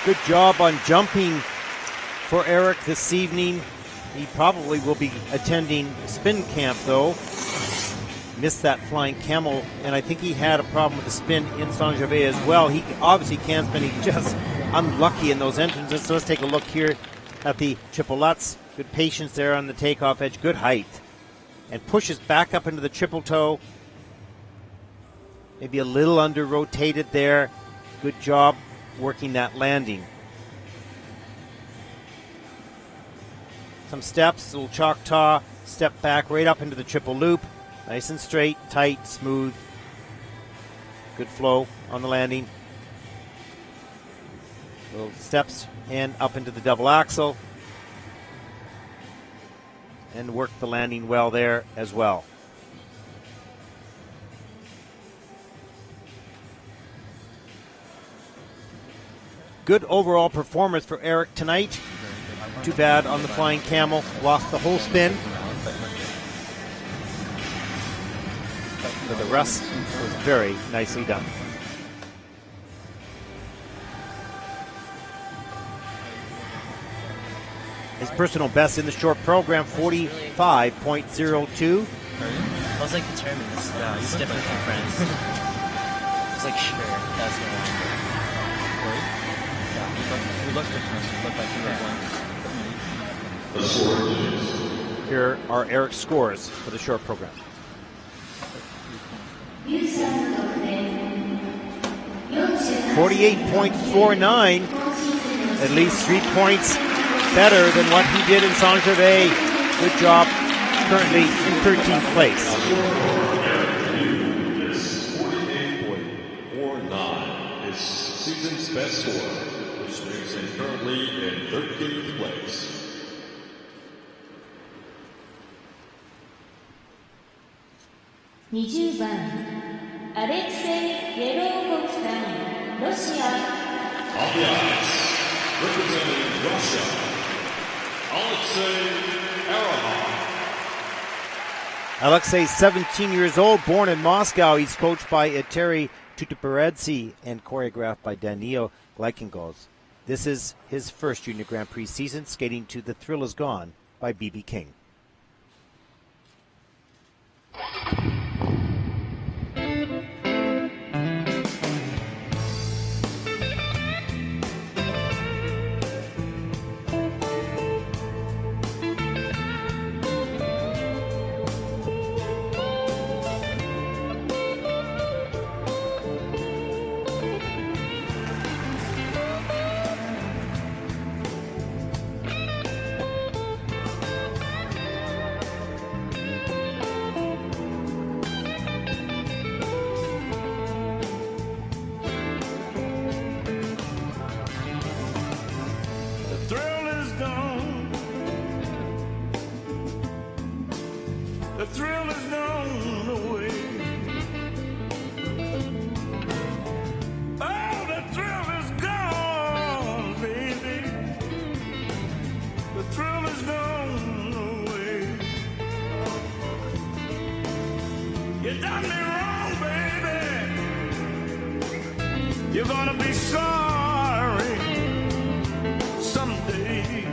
Good job on jumping for Eric this evening. He probably will be attending spin camp, though. Missed that flying camel, and I think he had a problem with the spin in Saint-Gervais as well. He obviously can spin. He's just unlucky in those entrances. So let's take a look here at the triple Lutz. Good patience there on the takeoff edge. Good height. And pushes back up into the triple toe. Maybe a little under-rotated there. Good job working that landing. Some steps, a little Choctaw. Step back right up into the triple loop. Nice and straight, tight, smooth. Good flow on the landing. Little steps and up into the double axle. And work the landing well there as well. Good overall performance for Eric tonight. Too bad on the flying camel. Lost the whole spin. But the rest was very nicely done. His personal best in the short program, 45.02.
I was like determined. It's different from friends. I was like, sure, that's going to work.
You looked like you were going.
Here are Eric's scores for the short program. 48.49, at least 3 points better than what he did in Saint-Gervais. Good job, currently in 13th place.
48.49 is season's best score, which makes him currently in 13th place.
20番アレクセイ・イエローゴフさん、ロシア。
On the ice, representing Russia, Alexei Aronoff.
Alexei, 17 years old, born in Moscow. He's coached by Eteri Tutuperedzi and choreographed by Danilo Gleikengos. This is his first Junior Grand Prix season, skating to The Thrill Is Gone by B.B. King.
The thrill is gone away. Oh, the thrill is gone, baby. The thrill is gone away. You done me wrong, baby. You're gonna be sorry someday.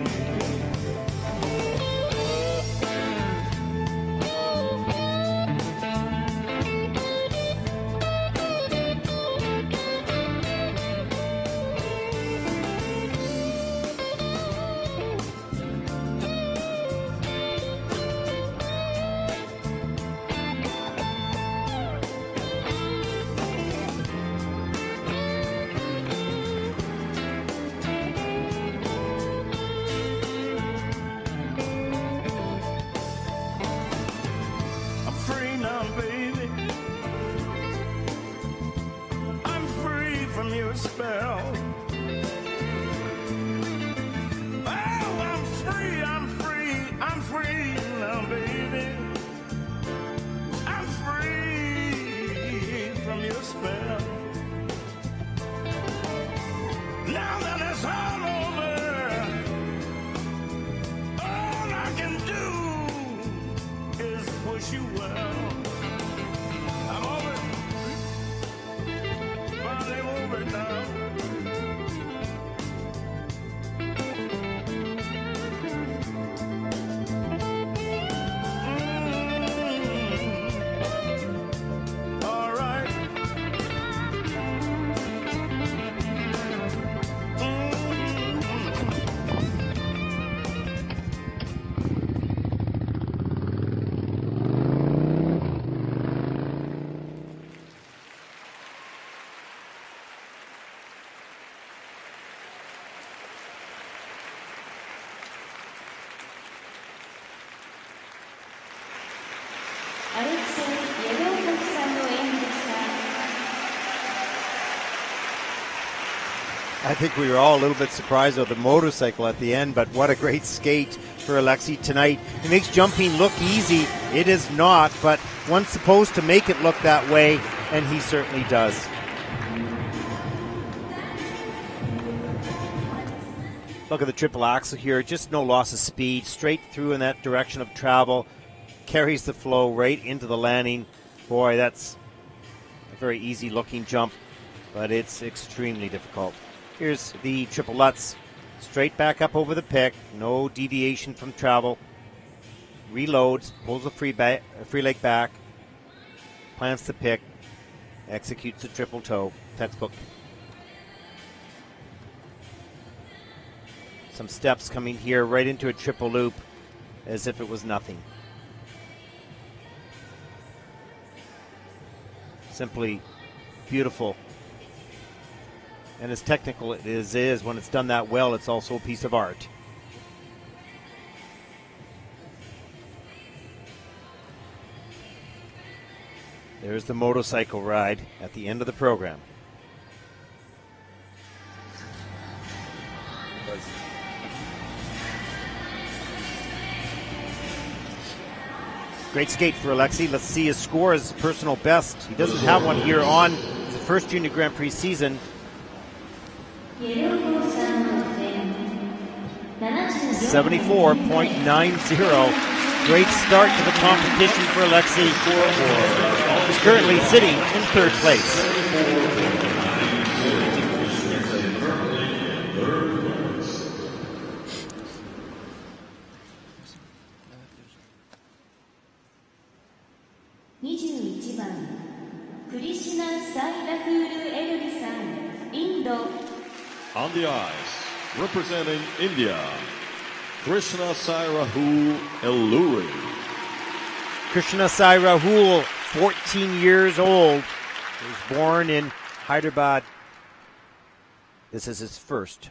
I think we were all a little bit surprised with the motorcycle at the end, but what a great skate for Alexei tonight. It makes jumping look easy. It is not, but one's supposed to make it look that way, and he certainly does. Look at the triple axel here, just no loss of speed, straight through in that direction of travel, carries the flow right into the landing. Boy, that's a very easy looking jump, but it's extremely difficult. Here's the triple Lutz, straight back up over the pick, no deviation from travel, reloads, pulls the free leg back, plants the pick, executes the triple toe, textbook. Some steps coming here right into a triple loop as if it was nothing. Simply beautiful. And as technical it is, when it's done that well, it's also a piece of art. There's the motorcycle ride at the end of the program. Great skate for Alexei. Let's see his score, his personal best. He doesn't have one here on his first Junior Grand Prix season. 74.90. Great start to the competition for Alexei. He's currently sitting in third place.
On the ice, representing India, Krishna Sai Rahul Elluri.
Krishna Sai Rahul, 14 years old, was born in Hyderabad. This is his first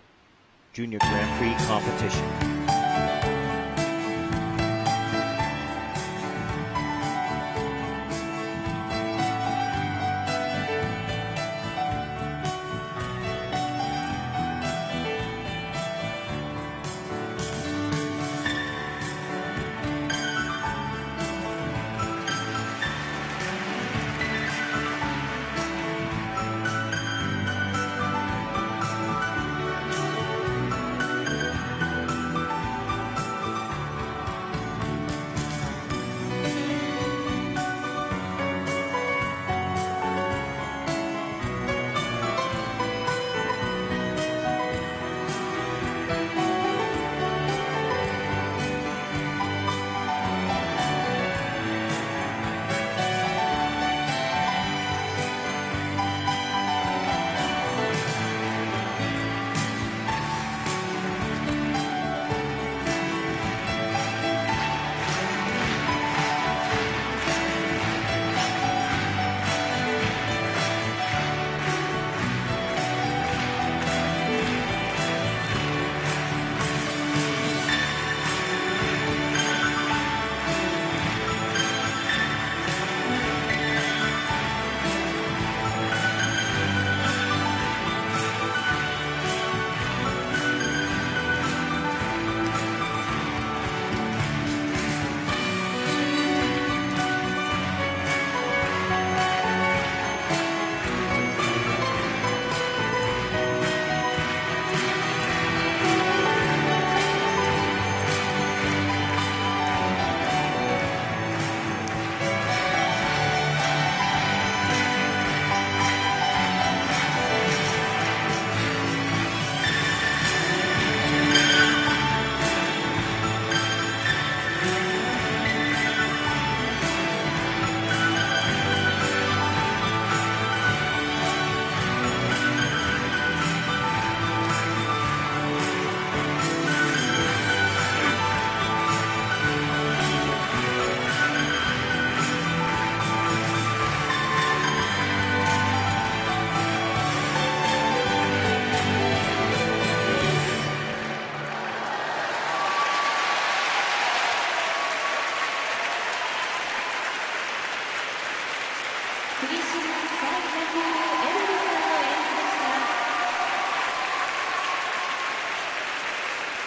Junior Grand Prix competition.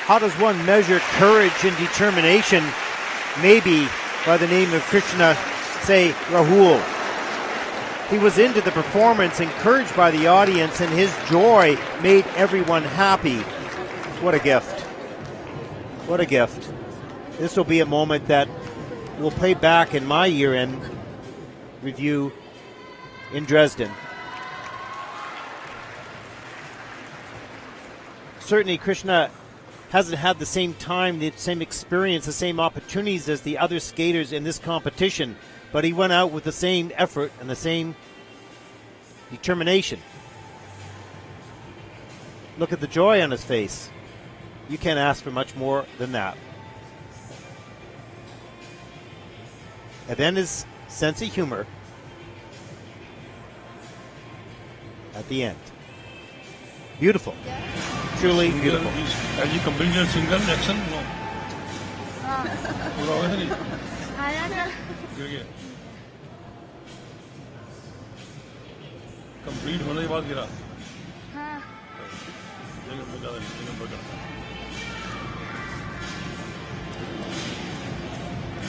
How does one measure courage and determination? Maybe by the name of Krishna, say, Rahul. He was into the performance, encouraged by the audience, and his joy made everyone happy. What a gift. What a gift. This will be a moment that we'll play back in my year-end review in Dresden. Certainly, Krishna hasn't had the same time, the same experience, the same opportunities as the other skaters in this competition, but he went out with the same effort and the same determination. Look at the joy on his face. You can't ask for much more than that. And then his sense of humor at the end. Beautiful. Truly beautiful.
Have you completed a single action? No. Complete होने के बाद गिरा. हाँ.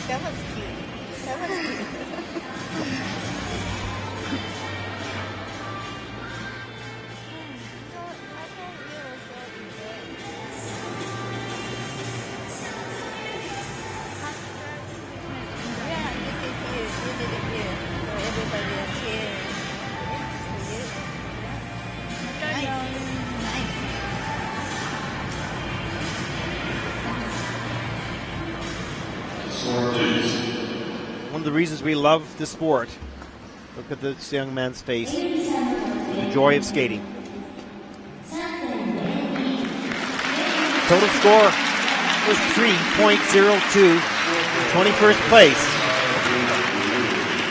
That was cute. That was cute.
One of the reasons we love the sport. Look at this young man's face. The joy of skating. Total score was 3.02. 21st place.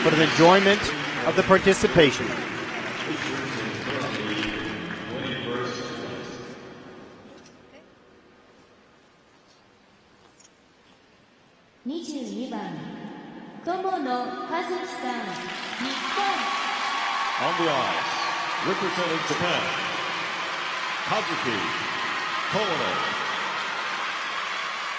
But an enjoyment of the participation.
On the ice, representing Japan, Kazuki Kono.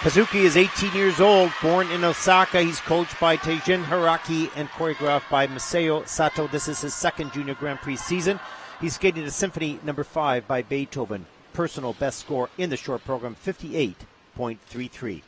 Kazuki is 18 years old, born in Osaka. He's coached by Teijin Haraki and choreographed by Masao Sato. This is his second Junior Grand Prix season. He's skating to Symphony No. 5 by Beethoven. Personal best score in the short program, 58.33.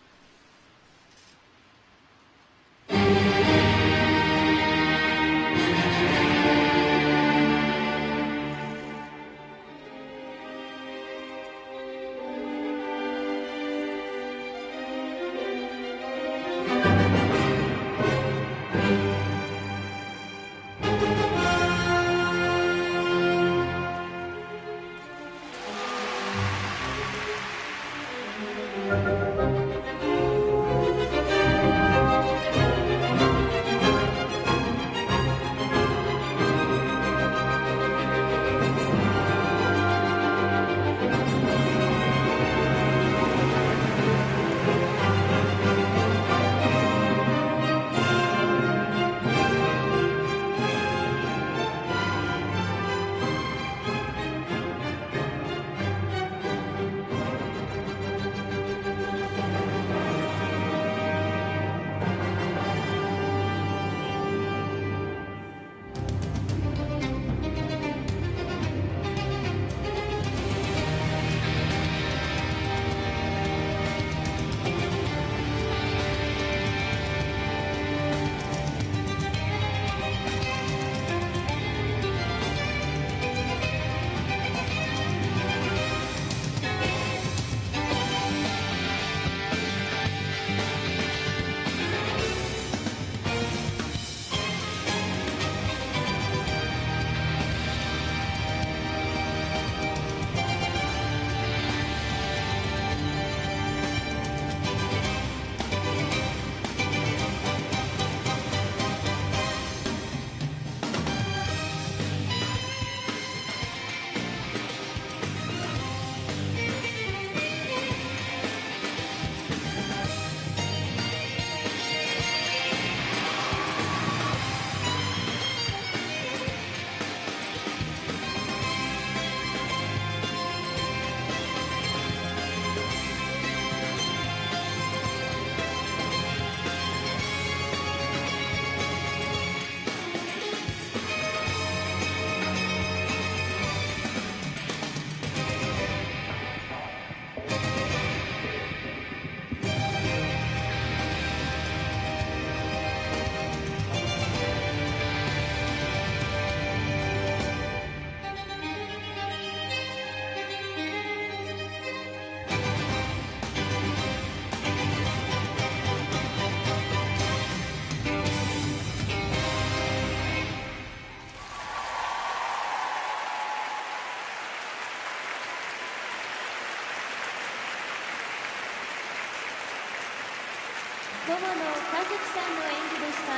友野和樹さんの演技でした。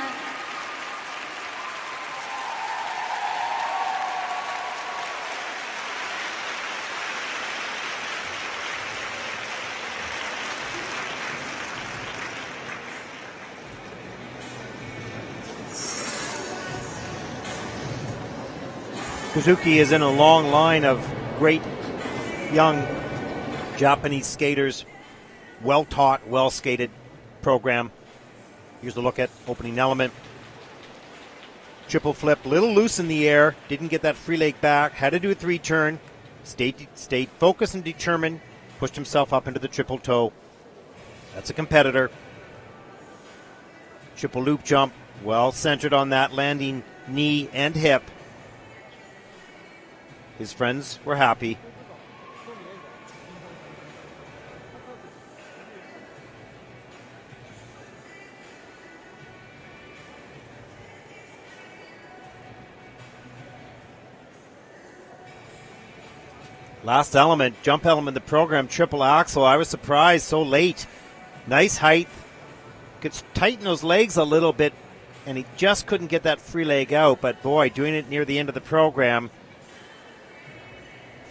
Kazuki is in a long line of great young Japanese skaters, well-taught, well-skated program. Here's a look at opening element. Triple flip, little loose in the air, didn't get that free leg back, had to do a 3-turn, stayed focused and determined, pushed himself up into the triple toe. That's a competitor. Triple loop jump, well centered on that landing knee and hip. His friends were happy. Last element, jump element of the program, triple axel. I was surprised, so late. Nice height. Could tighten those legs a little bit, and he just couldn't get that free leg out. But boy, doing it near the end of the program,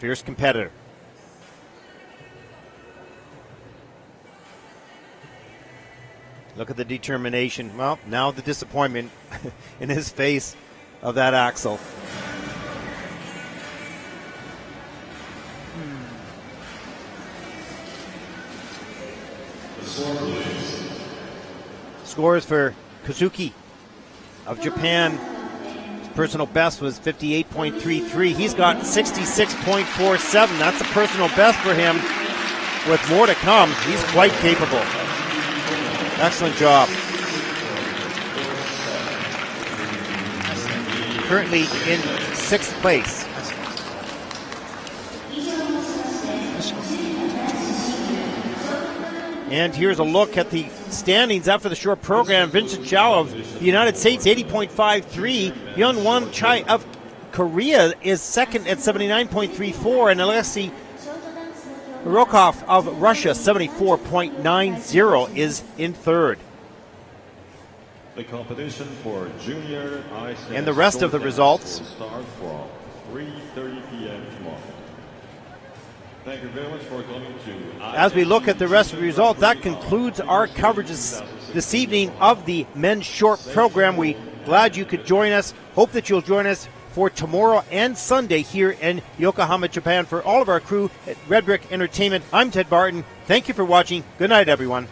fierce competitor. Look at the determination. Well, now the disappointment in his face of that axel. Scores for Kazuki of Japan. His personal best was 58.33. He's got 66.47. That's a personal best for him. With more to come, he's quite capable. Excellent job. Currently in 6th place. And here's a look at the standings after the short program. Vincent Zhao of the United States, 80.53. Yeon-won Chai of Korea is second at 79.34. And Alexei Rokov of Russia, 74.90, is in third.
The competition for junior ice
and the rest of the results
will start from 3:30 p.m. tomorrow. Thank you very much for coming to.
As we look at the rest of the results, that concludes our coverage this evening of the men's short program. We're glad you could join us. Hope that you'll join us for tomorrow and Sunday here in Yokohama, Japan. For all of our crew at Red Brick Entertainment, I'm Ted Barton. Thank you for watching. Good night, everyone.